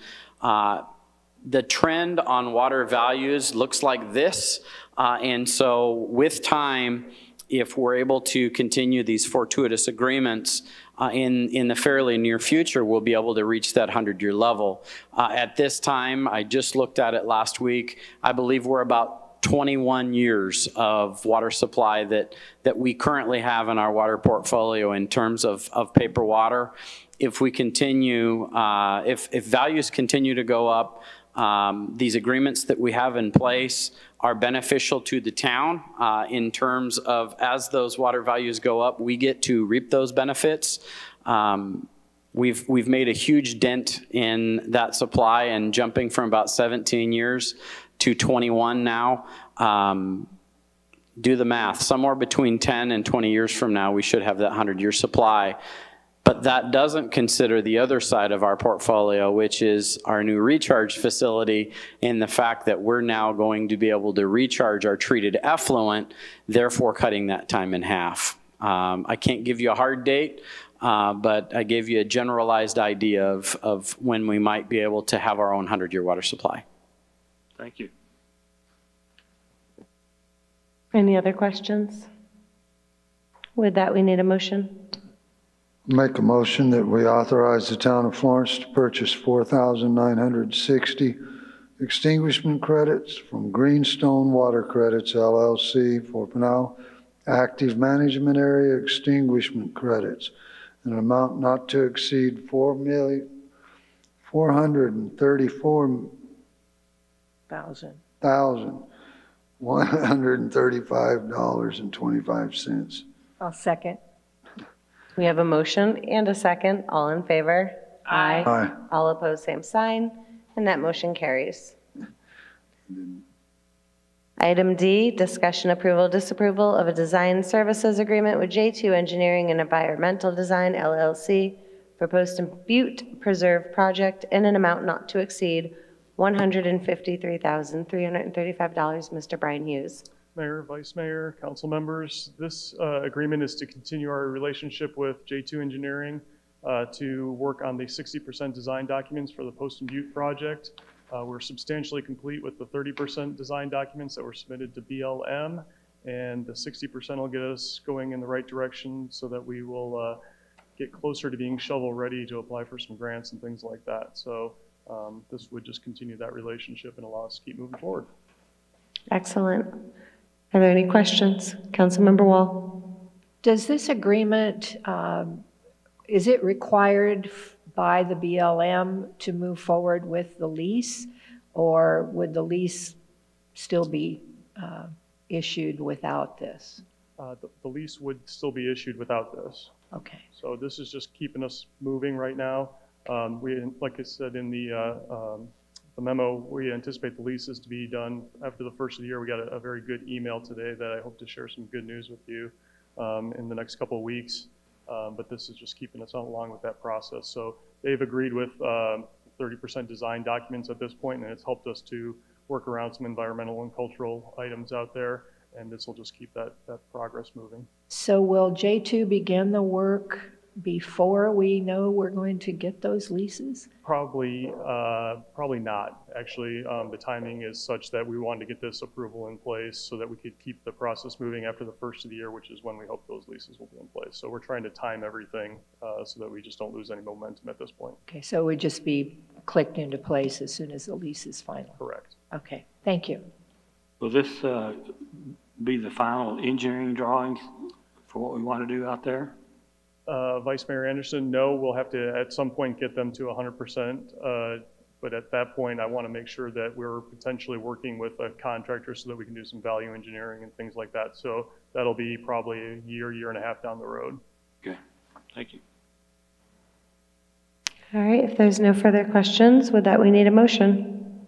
The trend on water values looks like this, and so with time, if we're able to continue these fortuitous agreements in the fairly near future, we'll be able to reach that 100-year level. At this time, I just looked at it last week, I believe we're about 21 years of water supply that we currently have in our water portfolio in terms of paper water. If we continue, if values continue to go up, these agreements that we have in place are beneficial to the town in terms of as those water values go up, we get to reap those benefits. We've made a huge dent in that supply, and jumping from about 17 years to 21 now. Do the math, somewhere between 10 and 20 years from now, we should have that 100-year supply. But that doesn't consider the other side of our portfolio, which is our new recharge facility, and the fact that we're now going to be able to recharge our treated effluent, therefore cutting that time in half. I can't give you a hard date, but I gave you a generalized idea of when we might be able to have our own 100-year water supply.
Thank you.
Any other questions? With that, we need a motion.
Make a motion that we authorize the town of Florence to purchase 4,960 extinguishment credits from Greenstone Water Credits, LLC for Pinal Active Management Area extinguishment credits, an amount not to exceed $434,135.25.
I'll second.
We have a motion and a second. All in favor?
Aye. Aye.
All opposed, same sign. And that motion carries. Item D, discussion approval, disapproval of a design services agreement with J2 Engineering and Environmental Design, LLC for Poston Butte Preserve Project in an amount not to exceed $153,335. Mr. Brian Hughes.
Mayor, Vice Mayor, council members, this agreement is to continue our relationship with J2 Engineering to work on the 60% design documents for the Poston Butte project. We're substantially complete with the 30% design documents that were submitted to BLM, and the 60% will get us going in the right direction so that we will get closer to being shovel ready to apply for some grants and things like that. So this would just continue that relationship and allow us to keep moving forward.
Excellent. Are there any questions? Councilmember Wall.
Does this agreement, is it required by the BLM to move forward with the lease, or would the lease still be issued without this?
The lease would still be issued without this.
Okay.
So this is just keeping us moving right now. Like I said in the memo, we anticipate the leases to be done after the first of the year. We got a very good email today that I hope to share some good news with you in the next couple of weeks. But this is just keeping us along with that process. So they've agreed with 30% design documents at this point, and it's helped us to work around some environmental and cultural items out there, and this will just keep that progress moving.
So will J2 begin the work before we know we're going to get those leases?
Probably not. Actually, the timing is such that we wanted to get this approval in place so that we could keep the process moving after the first of the year, which is when we hope those leases will be in place. So we're trying to time everything so that we just don't lose any momentum at this point.
Okay, so it would just be clicked into place as soon as the lease is final?
Correct.
Okay, thank you.
Will this be the final engineering drawings for what we want to do out there?
Vice Mayor Anderson, no, we'll have to at some point get them to 100%. But at that point, I want to make sure that we're potentially working with a contractor so that we can do some value engineering and things like that. So that'll be probably a year and a half down the road.
Okay, thank you.
All right, if there's no further questions, with that, we need a motion.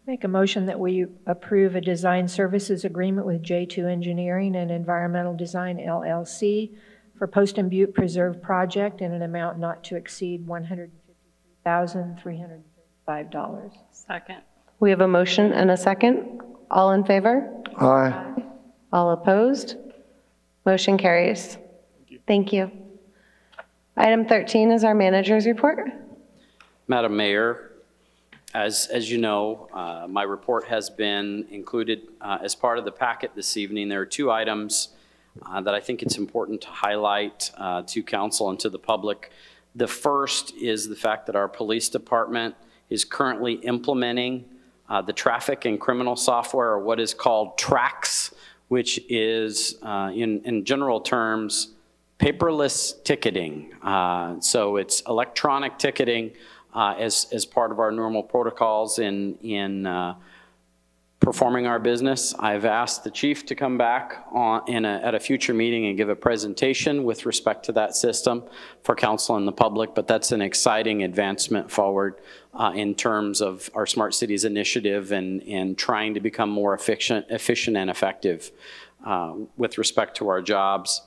Make a motion that we approve a design services agreement with J2 Engineering and Environmental Design, LLC for Poston Butte Preserve Project in an amount not to exceed $153,335.
Second.
We have a motion and a second. All in favor?
Aye.
All opposed? Motion carries. Thank you. Item 13 is our manager's report.
Madam Mayor, as you know, my report has been included as part of the packet this evening. There are two items that I think it's important to highlight to council and to the public. The first is the fact that our police department is currently implementing the traffic and criminal software, or what is called TRAX, which is, in general terms, paperless ticketing. So it's electronic ticketing as part of our normal protocols in performing our business. I've asked the chief to come back at a future meeting and give a presentation with respect to that system for council and the public, but that's an exciting advancement forward in terms of our Smart Cities initiative and trying to become more efficient and effective with respect to our jobs.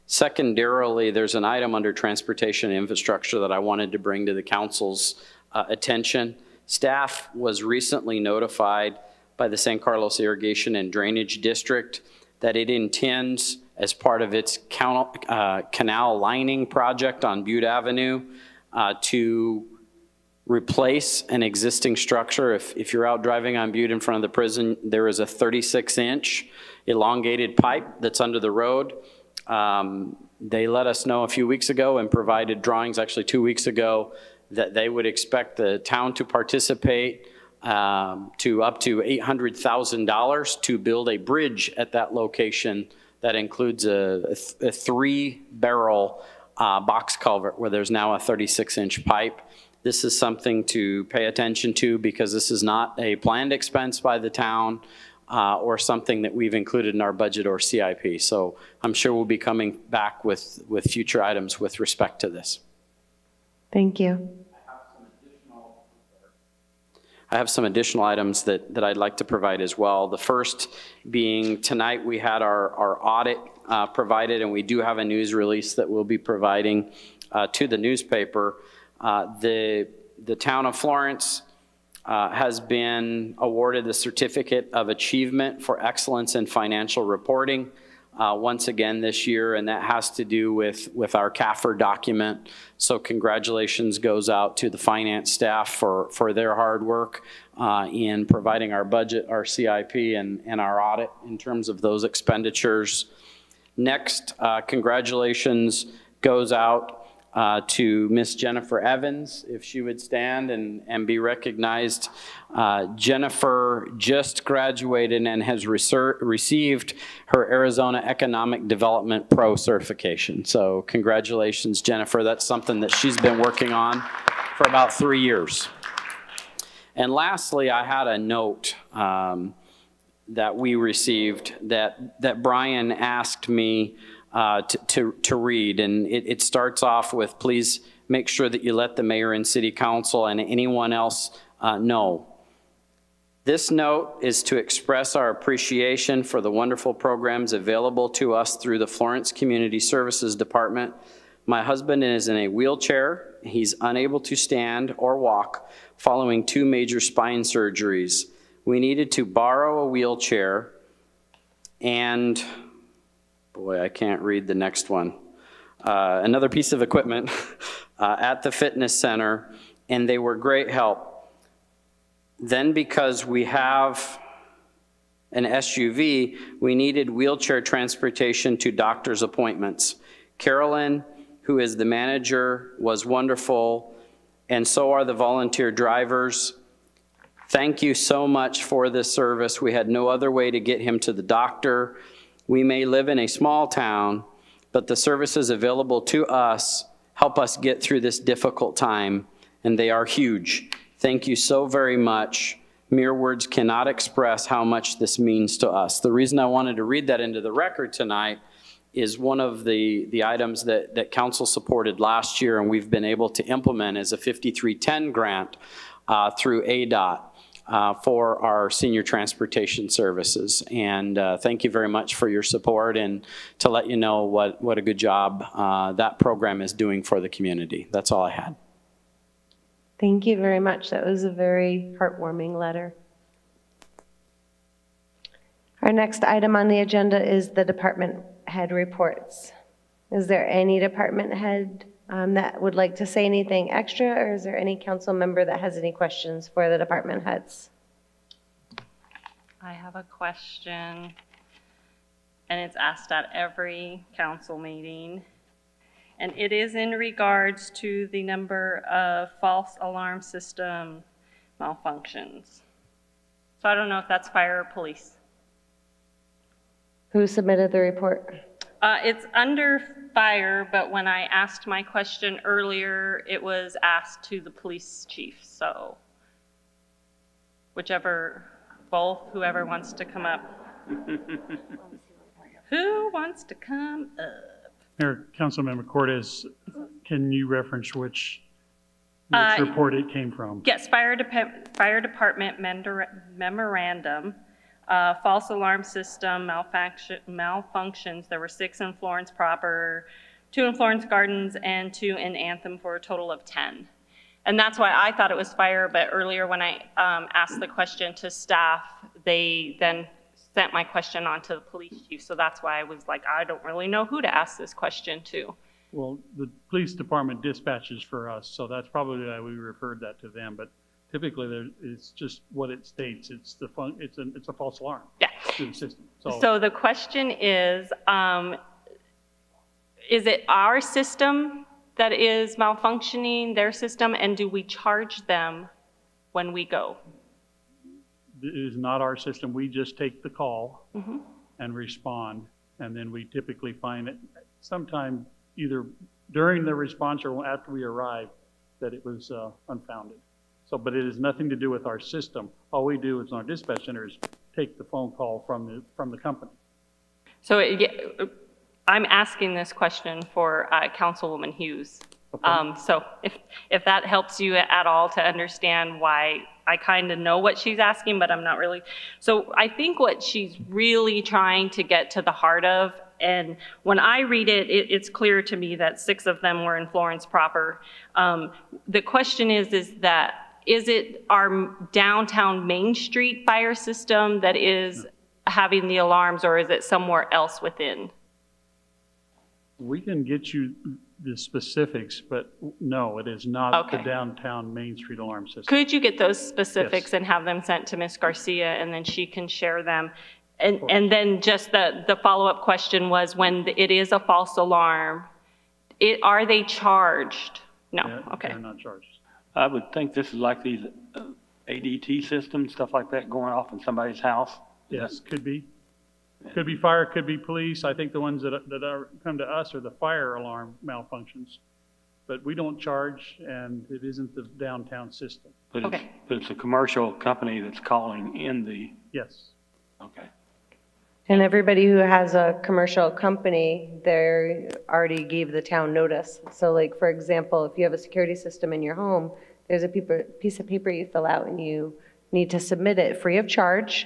Secondarily, there's an item under transportation and infrastructure that I wanted to bring to the council's attention. Staff was recently notified by the San Carlos Irrigation and Drainage District that it intends, as part of its canal lining project on Butte Avenue, to replace an existing structure. If you're out driving on Butte in front of the prison, there is a 36-inch elongated pipe that's under the road. They let us know a few weeks ago and provided drawings, actually 2 weeks ago, that they would expect the town to participate to up to $800,000 to build a bridge at that location that includes a 3-barrel box culvert where there's now a 36-inch pipe. This is something to pay attention to because this is not a planned expense by the town or something that we've included in our budget or CIP. So I'm sure we'll be coming back with future items with respect to this.
Thank you.
I have some additional items that I'd like to provide as well. The first being tonight we had our audit provided, and we do have a news release that we'll be providing to the newspaper. The town of Florence has been awarded the Certificate of Achievement for Excellence in Financial Reporting once again this year, and that has to do with our CAFR document. So congratulations goes out to the finance staff for their hard work in providing our budget, our CIP, and our audit in terms of those expenditures. Next, congratulations goes out to Miss Jennifer Evans, if she would stand and be recognized. Jennifer just graduated and has received her Arizona Economic Development Pro certification. So congratulations, Jennifer. That's something that she's been working on for about 3 years. And lastly, I had a note that we received that Brian asked me to read, and it starts off with, please make sure that you let the mayor and city council and anyone else know. This note is to express our appreciation for the wonderful programs available to us through the Florence Community Services Department. My husband is in a wheelchair. He's unable to stand or walk following 2 major spine surgeries. We needed to borrow a wheelchair and boy, I can't read the next one. Another piece of equipment at the fitness center, and they were great help. Then because we have an SUV, we needed wheelchair transportation to doctor's appointments. Carolyn, who is the manager, was wonderful, and so are the volunteer drivers. Thank you so much for this service. We had no other way to get him to the doctor. We may live in a small town, but the services available to us help us get through this difficult time, and they are huge. Thank you so very much. Mere words cannot express how much this means to us. The reason I wanted to read that into the record tonight is one of the items that council supported last year and we've been able to implement as a 5310 grant through ADOT. For our senior transportation services. And thank you very much for your support and to let you know what a good job that program is doing for the community. That's all I had.
Thank you very much. That was a very heartwarming letter. Our next item on the agenda is the department head reports. Is there any department head that would like to say anything extra, or is there any council member that has any questions for the department heads?
I have a question. and it's asked at every council meeting. And it is in regards to the number of false alarm system malfunctions. So I don't know if that's fire or police.
Who submitted the report?
It's under fire, but when I asked my question earlier, it was asked to the police chief. So whichever, both, whoever wants to come up. Who wants to come up?
Mayor, Councilmember Cortez, can you reference which report it came from?
Yes, fire department memorandum. False alarm system malfunctions. There were 6 in Florence proper, 2 in Florence Gardens, and 2 in Anthem for a total of 10. And that's why I thought it was fire, but earlier when I asked the question to staff, they then sent my question on to the police chief. So that's why I was like, I don't really know who to ask this question to.
Well, the police department dispatches for us, so that's probably why we referred that to them. But typically, it's just what it states. It's a false alarm.
Yeah.
To the system.
So the question is it our system that is malfunctioning, their system, and do we charge them when we go?
It is not our system. We just take the call and respond, and then we typically find it sometime either during the response or after we arrive that it was unfounded. So, but it has nothing to do with our system. All we do is in our dispatch center is take the phone call from the company.
So I'm asking this question for Councilwoman Hughes. Okay. So if that helps you at all to understand why I kind of know what she's asking, but I'm not really. So I think what she's really trying to get to the heart of, and when I read it, it's clear to me that 6 of them were in Florence proper. The question is it our downtown Main Street fire system that is having the alarms, or is it somewhere else within?
We can get you the specifics, but no, it is not the downtown Main Street alarm system.
Could you get those specifics
Yes.
and have them sent to Ms. Garcia, and then she can share them? And then just the follow-up question was, when it is a false alarm, are they charged? No, okay.
They're not charged.
I would think this is like these ADT systems, stuff like that going off in somebody's house.
Yes, could be. Could be fire, could be police. I think the ones that come to us are the fire alarm malfunctions. But we don't charge, and it isn't the downtown system.
But it's a commercial company that's calling in the...
Yes.
Okay.
And everybody who has a commercial company, they already gave the town notice. So like, for example, if you have a security system in your home, there's a piece of paper you fill out and you need to submit it free of charge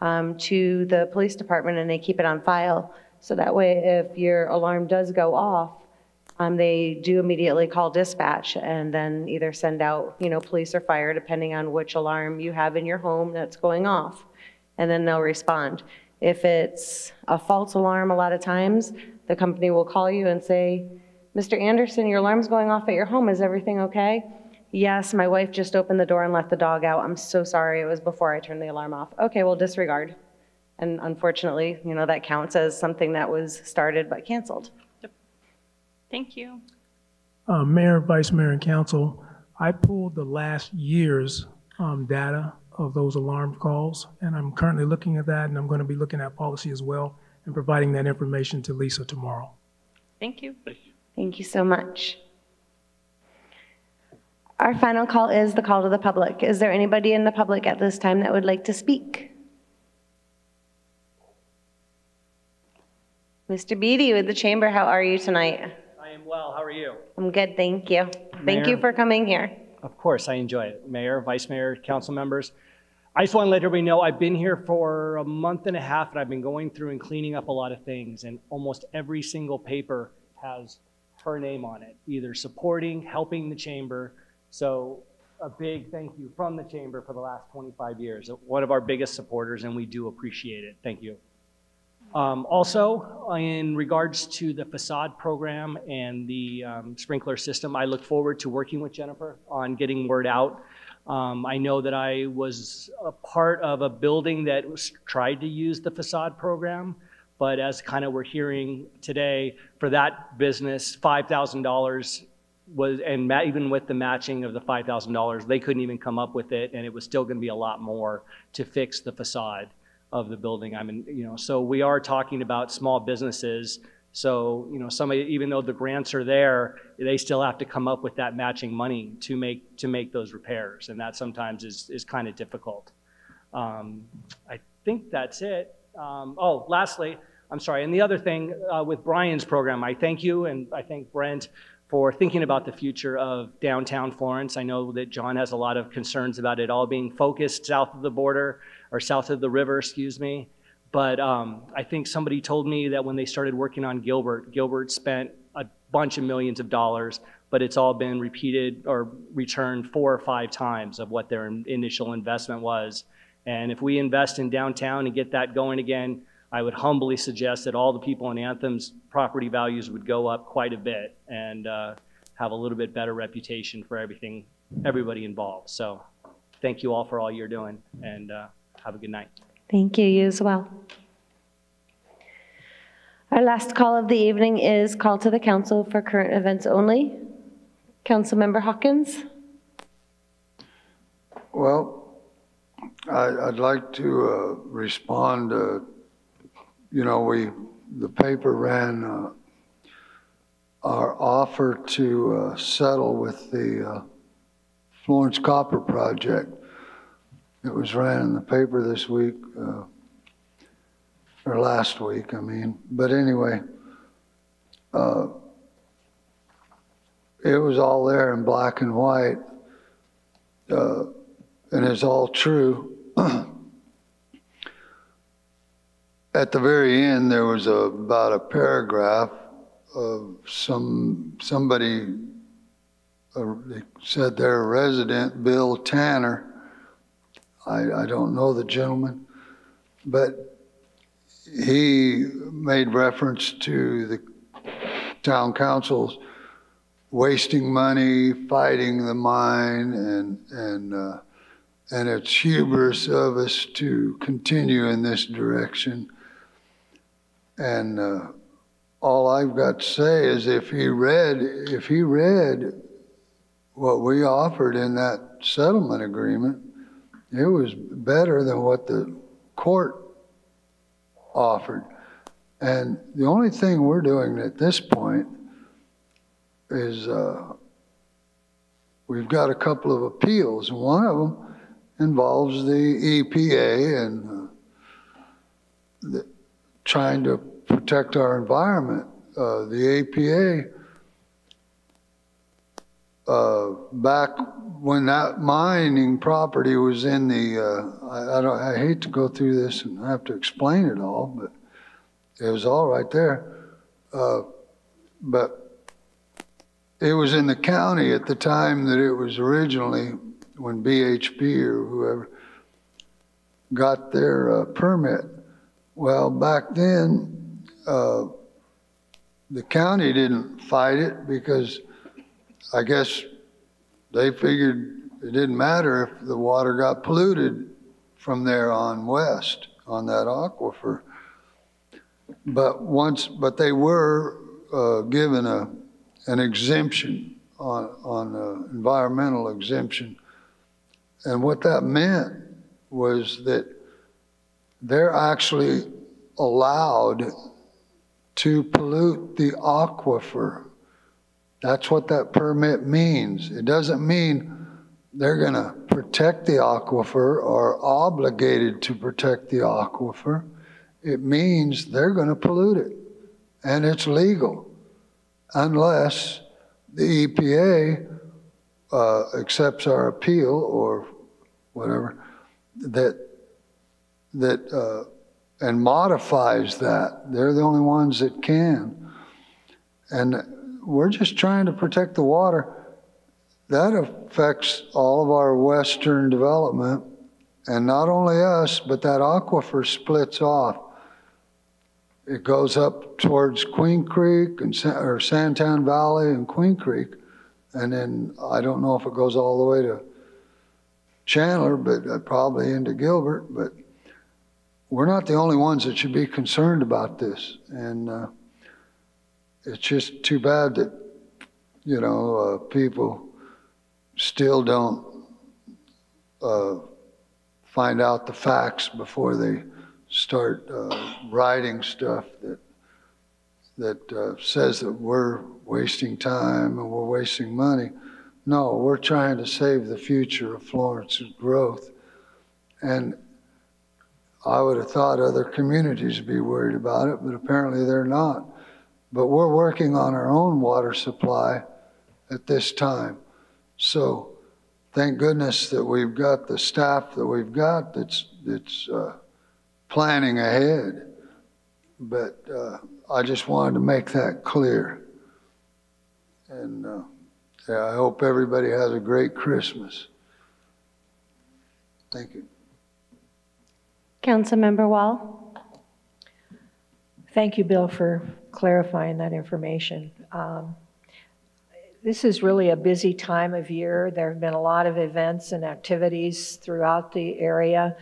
to the police department, and they keep it on file. So that way, if your alarm does go off, they do immediately call dispatch and then either send out, police or fire, depending on which alarm you have in your home that's going off, and then they'll respond. If it's a false alarm, a lot of times, the company will call you and say, Mr. Anderson, your alarm's going off at your home. Is everything okay? Yes, my wife just opened the door and let the dog out. I'm so sorry. It was before I turned the alarm off. Okay, well, disregard. And unfortunately, that counts as something that was started but canceled.
Thank you.
Mayor, Vice Mayor, and Council, I pulled the last year's data of those alarm calls, and I'm currently looking at that, and I'm going to be looking at policy as well and providing that information to Lisa tomorrow.
Thank you.
Thank you so much. Our final call is the call to the public. Is there anybody in the public at this time that would like to speak? Mr. Beatty with the Chamber, how are you tonight?
I am well. How are you?
I'm good, thank you. Thank
Mayor,
you for coming here.
Of course, I enjoy it. Mayor, Vice Mayor, Council members. I just want to let everybody know I've been here for a month and a half, and I've been going through and cleaning up a lot of things, and almost every single paper has her name on it, either supporting, helping the Chamber. So a big thank you from the Chamber for the last 25 years. One of our biggest supporters, and we do appreciate it. Thank you. Also, in regards to the facade program and the sprinkler system, I look forward to working with Jennifer on getting word out. I know that I was a part of a building that tried to use the facade program, But as kind of we're hearing today, for that business, $5,000 was, and even with the matching of the $5,000, they couldn't even come up with it, and it was still going to be a lot more to fix the facade of the building. I mean, you know, so we are talking about small businesses. So, you know, somebody, even though the grants are there, they still have to come up with that matching money to make those repairs, and that sometimes is kind of difficult. I think that's it. Oh, lastly, I'm sorry, and the other thing with Brian's program, I thank you, and I thank Brent for thinking about the future of downtown Florence. I know that John has a lot of concerns about it all being focused south of the border, or south of the river, excuse me. But I think somebody told me that when they started working on Gilbert spent a bunch of millions of dollars, but it's all been repeated or returned 4 or 5 times of what their initial investment was. And if we invest in downtown and get that going again, I would humbly suggest that all the people in Anthem's property values would go up quite a bit and have a little bit better reputation for everybody involved. So thank you all for all you're doing, and have a good night.
Thank you, you as well. Our last call of the evening is call to the council for current events only. Councilmember Hawkins.
Well, I'd like to respond. You know, the paper ran our offer to settle with the Florence Copper Project. It was ran in the paper this week, or last week, I mean. But anyway, it was all there in black and white, and it's all true. At the very end, there was about a paragraph of somebody they said they're a resident, Bill Tanner. I don't know the gentleman, but he made reference to the town council's wasting money, fighting the mine, and it's hubris of us to continue in this direction. And all I've got to say is if he read what we offered in that settlement agreement, it was better than what the court offered. And the only thing we're doing at this point is we've got a couple of appeals, and one of them involves the EPA and trying to protect our environment. The EPA, back when that mining property was in the, I hate to go through this and have to explain it all, but it was all right there. But it was in the county at the time that it was originally, when BHP or whoever got their permit. Well, back then, the county didn't fight it because I guess they figured it didn't matter if the water got polluted from there on west on that aquifer. But they were given an exemption on environmental exemption. And what that meant was that they're actually allowed to pollute the aquifer. That's what that permit means. It doesn't mean they're going to protect the aquifer or obligated to protect the aquifer. It means they're going to pollute it, and it's legal unless the EPA accepts our appeal or whatever, and modifies that. They're the only ones that can. And we're just trying to protect the water. That affects all of our western development, and not only us, but that aquifer splits off. It goes up towards Queen Creek and or Sandtown Valley and Queen Creek, and then I don't know if it goes all the way to Chandler, but probably into Gilbert. But we're not the only ones that should be concerned about this. And it's just too bad that, you know, people still don't find out the facts before they start writing stuff that says that we're wasting time and we're wasting money. No, we're trying to save the future of Florence's growth. And I would have thought other communities would be worried about it, but apparently they're not. But we're working on our own water supply at this time. So thank goodness that we've got the staff that we've got that's planning ahead. But I just wanted to make that clear. And yeah, I hope everybody has a great Christmas. Thank you.
Councilmember Wall.
Thank you, Bill, for clarifying that information. This is really a busy time of year. There have been a lot of events and activities throughout the area.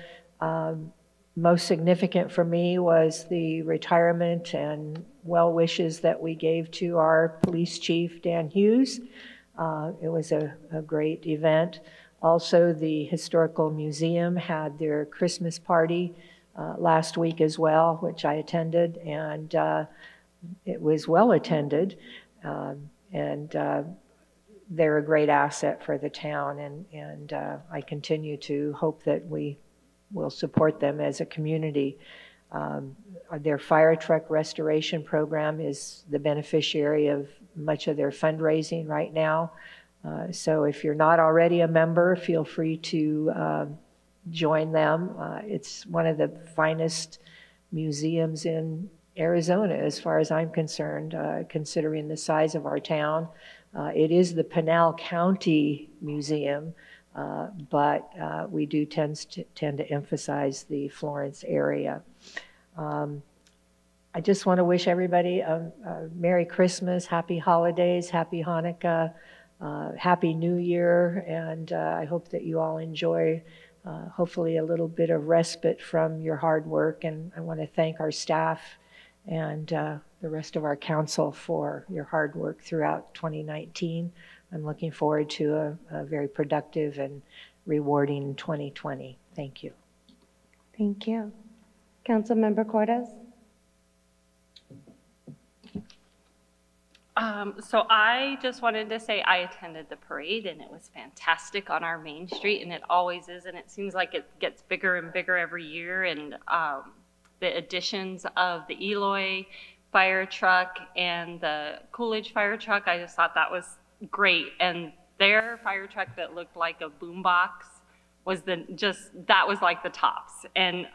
Most significant for me was the retirement and well wishes that we gave to our police chief, Dan Hughes. It was a great event. Also, the Historical Museum had their Christmas party last week as well, which I attended, and it was well attended. They're a great asset for the town, and I continue to hope that we will support them as a community. Their fire truck restoration program is the beneficiary of much of their fundraising right now. So if you're not already a member, feel free to join them. It's one of the finest museums in Arizona, as far as I'm concerned, considering the size of our town. It is the Pinal County Museum, but we do tend to emphasize the Florence area. I just want to wish everybody a Merry Christmas, Happy Holidays, Happy Hanukkah, Happy New Year, and I hope that you all enjoy hopefully a little bit of respite from your hard work. And I want to thank our staff and the rest of our council for your hard work throughout 2019. I'm looking forward to a very productive and rewarding 2020. Thank you.
Thank you. Councilmember Cortez.
So I just wanted to say I attended the parade and it was fantastic on our main street, and it always is, and it seems like it gets bigger and bigger every year. And the additions of the Eloy fire truck and the Coolidge fire truck, I just thought that was great. And their fire truck that looked like a boombox was that was like the tops. And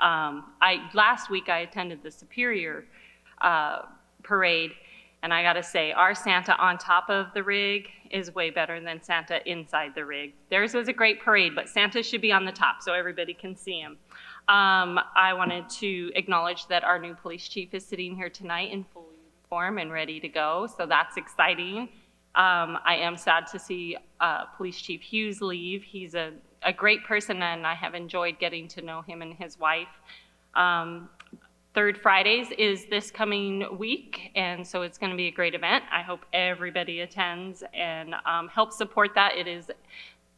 last week I attended the Superior parade, and I gotta say, our Santa on top of the rig is way better than Santa inside the rig. Theirs was a great parade, but Santa should be on the top so everybody can see him. I wanted to acknowledge that our new police chief is sitting here tonight in full uniform and ready to go, so that's exciting. I am sad to see Police Chief Hughes leave. He's a great person, and I have enjoyed getting to know him and his wife. Third Fridays is this coming week, and so it's going to be a great event. I hope everybody attends and help support that. It is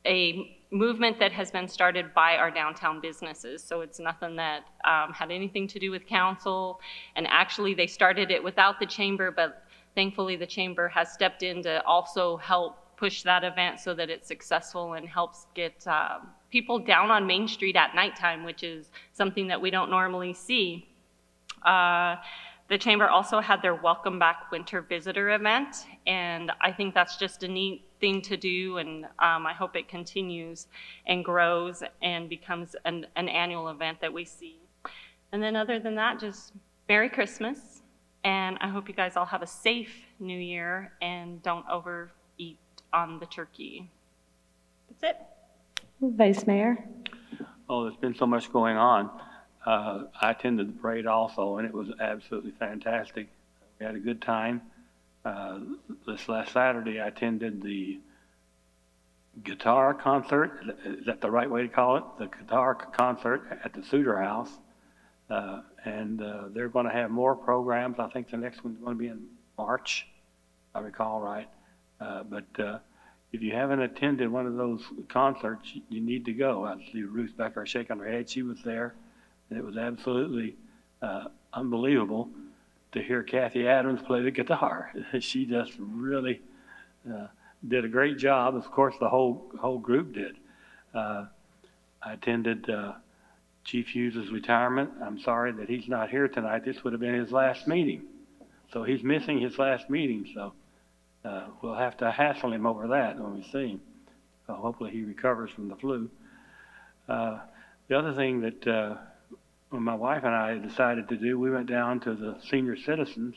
a movement that has been started by our downtown businesses, so it's nothing that had anything to do with council. And actually, they started it without the chamber, but thankfully the chamber has stepped in to also help push that event so that it's successful and helps get people down on Main Street at nighttime, which is something that we don't normally see. The chamber also had their Welcome Back Winter Visitor event, and I think that's just a neat thing to do, and I hope it continues and grows and becomes an annual event that we see. And then other than that, just Merry Christmas, and I hope you guys all have a safe New Year and don't overeat on the turkey. That's it.
Vice Mayor.
Oh, there's been so much going on. I attended the parade also, and it was absolutely fantastic. We had a good time. This last Saturday, I attended the guitar concert. Is that the right way to call it? The guitar concert at the Suter House. And they're going to have more programs. I think the next one's going to be in March, if I recall right. But if you haven't attended one of those concerts, you need to go. I see Ruth Becker shaking her head. She was there, and it was absolutely unbelievable to hear Kathy Adams play the guitar. She just really did a great job. Of course, the whole group did. I attended Chief Hughes' retirement. I'm sorry that he's not here tonight. This would have been his last meeting. So he's missing his last meeting, so we'll have to hassle him over that when we see him. Hopefully he recovers from the flu. The other thing that when my wife and I decided to do, we went down to the senior citizens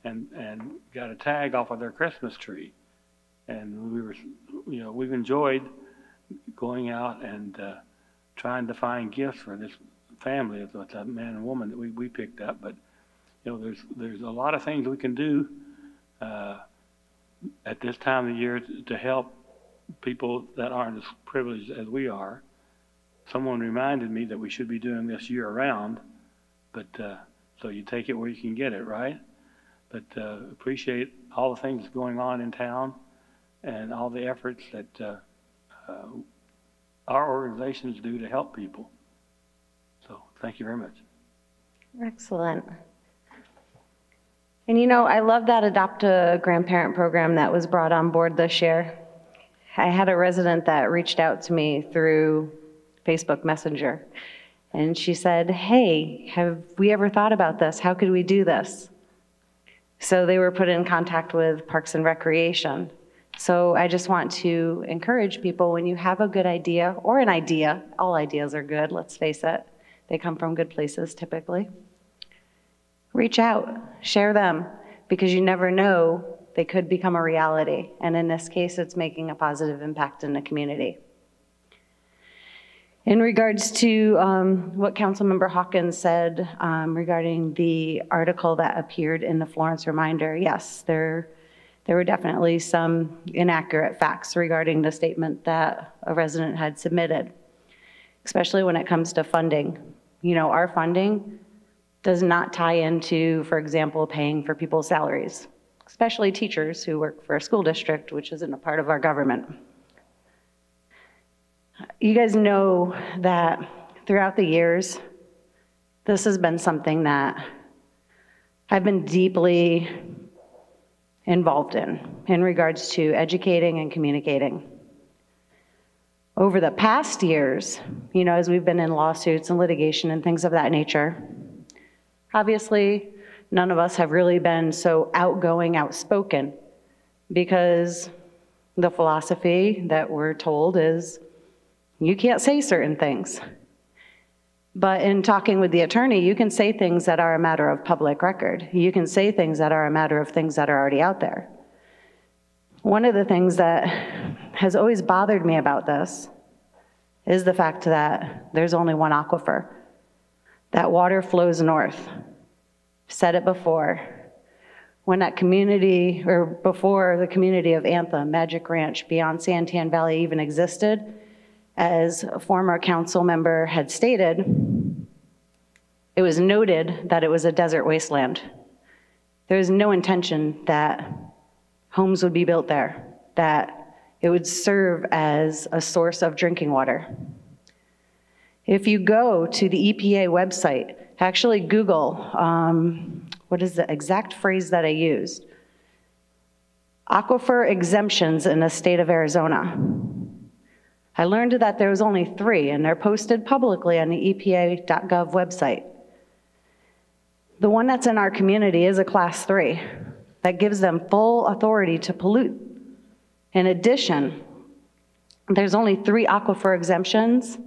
and got a tag off of their Christmas tree. And we were, we've enjoyed going out and trying to find gifts for this family. It's a man and woman that we picked up. But, there's a lot of things we can do at this time of the year to help people that aren't as privileged as we are. Someone reminded me that we should be doing this year round, but so you take it where you can get it, right? But appreciate all the things going on in town and all the efforts that our organizations do to help people. So thank you very much.
Excellent. And I love that Adopt a Grandparent program that was brought on board this year. I had a resident that reached out to me through Facebook Messenger, and she said, hey, have we ever thought about this? How could we do this? So they were put in contact with Parks and Recreation. So I just want to encourage people, when you have a good idea, or an idea, all ideas are good, let's face it. They come from good places typically. Reach out, share them, because you never know, they could become a reality. And in this case, it's making a positive impact in the community. In regards to what Councilmember Hawkins said regarding the article that appeared in the Florence Reminder, yes, there were definitely some inaccurate facts regarding the statement that a resident had submitted, especially when it comes to funding. Our funding does not tie into, for example, paying for people's salaries, especially teachers who work for a school district, which isn't a part of our government. You guys know that throughout the years, this has been something that I've been deeply involved in regards to educating and communicating. Over the past years, as we've been in lawsuits and litigation and things of that nature, obviously, none of us have really been so outgoing, outspoken, because the philosophy that we're told is you can't say certain things. But in talking with the attorney, you can say things that are a matter of public record. You can say things that are a matter of things that are already out there. One of the things that has always bothered me about this is the fact that there's only one aquifer. That water flows north. I've said it before. When that community, or before the community of Anthem, Magic Ranch, beyond Santan Valley even existed, as a former council member had stated, it was noted that it was a desert wasteland. There was no intention that homes would be built there, that it would serve as a source of drinking water. If you go to the EPA website, actually Google, what is the exact phrase that I used? Aquifer exemptions in the state of Arizona. I learned that there was only 3, and they're posted publicly on the EPA.gov website. The one that's in our community is a class 3 that gives them full authority to pollute. In addition, there's only 3 aquifer exemptions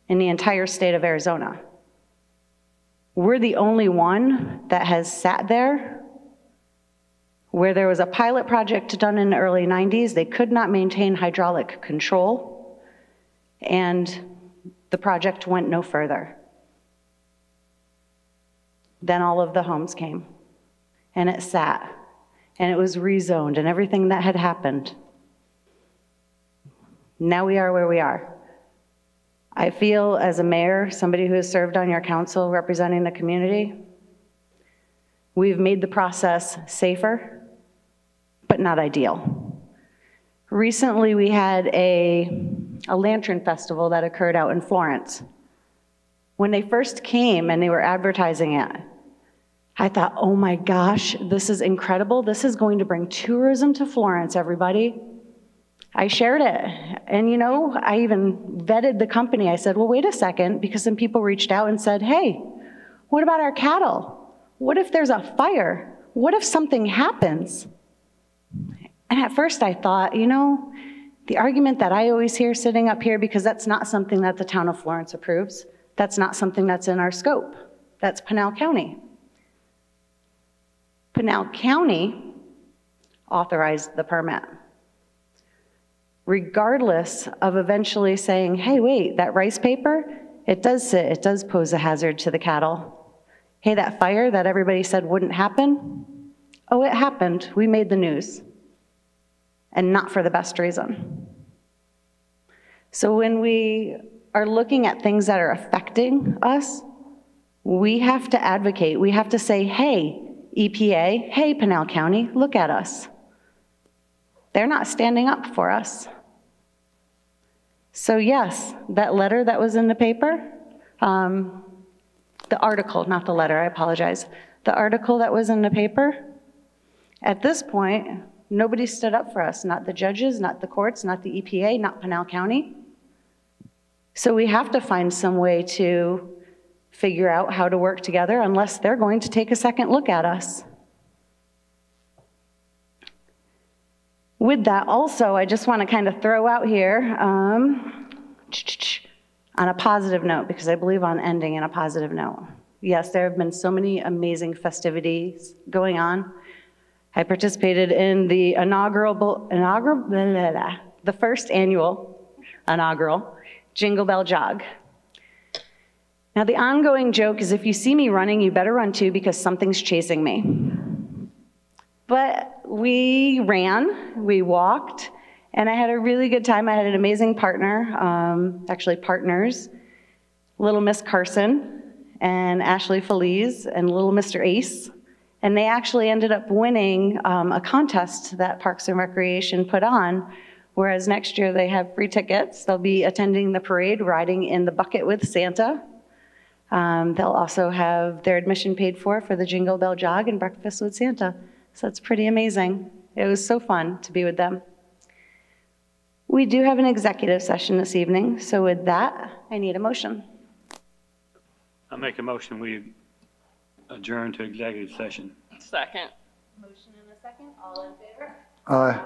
in the entire state of Arizona. We're the only one that has sat there where there was a pilot project done in the early 90s. They could not maintain hydraulic control, and the project went no further. Then all of the homes came, and it sat, and it was rezoned, and everything that had happened. Now we are where we are. I feel as a mayor, somebody who has served on your council representing the community, we've made the process safer, but not ideal. Recently, we had a lantern festival that occurred out in Florence. When they first came and they were advertising it, I thought, oh my gosh, this is incredible. This is going to bring tourism to Florence, everybody. I shared it. And you know, I even vetted the company. I said, well, wait a second, because some people reached out and said, hey, what about our cattle? What if there's a fire? What if something happens? And at first I thought, you know, the argument that I always hear sitting up here, because that's not something that the town of Florence approves. That's not something that's in our scope. That's Pinal County. Pinal County authorized the permit. Regardless of eventually saying, hey, wait, that rice paper, it does pose a hazard to the cattle. Hey, that fire that everybody said wouldn't happen, oh, it happened. We made the news. And not for the best reason. So when we are looking at things that are affecting us, we have to advocate. We have to say, hey, EPA, hey, Pinal County, look at us. They're not standing up for us. So yes, that letter that was in the paper, the article, not the letter, I apologize. The article that was in the paper, at this point, nobody stood up for us, not the judges, not the courts, not the EPA, not Pinal County. So we have to find some way to figure out how to work together unless they're going to take a second look at us. With that also, I just want to kind of throw out here on a positive note, because I believe on ending in a positive note. Yes, there have been so many amazing festivities going on. I participated in the the first annual inaugural Jingle Bell Jog. Now the ongoing joke is if you see me running, you better run too, because something's chasing me. But we ran, we walked, and I had a really good time. I had an amazing partner, actually partners, Little Miss Carson and Ashley Feliz and Little Mr. Ace. And they actually ended up winning a contest that Parks and Recreation put on, whereas next year they have free tickets. They'll be attending the parade, riding in the bucket with Santa. They'll also have their admission paid for the Jingle Bell Jog and Breakfast with Santa. So that's pretty amazing. It was so fun to be with them. We do have an executive session this evening, so with that, I need a motion.
I'll make a motion, we adjourn to executive session.
Second.
Motion and a second, all in favor?
Aye.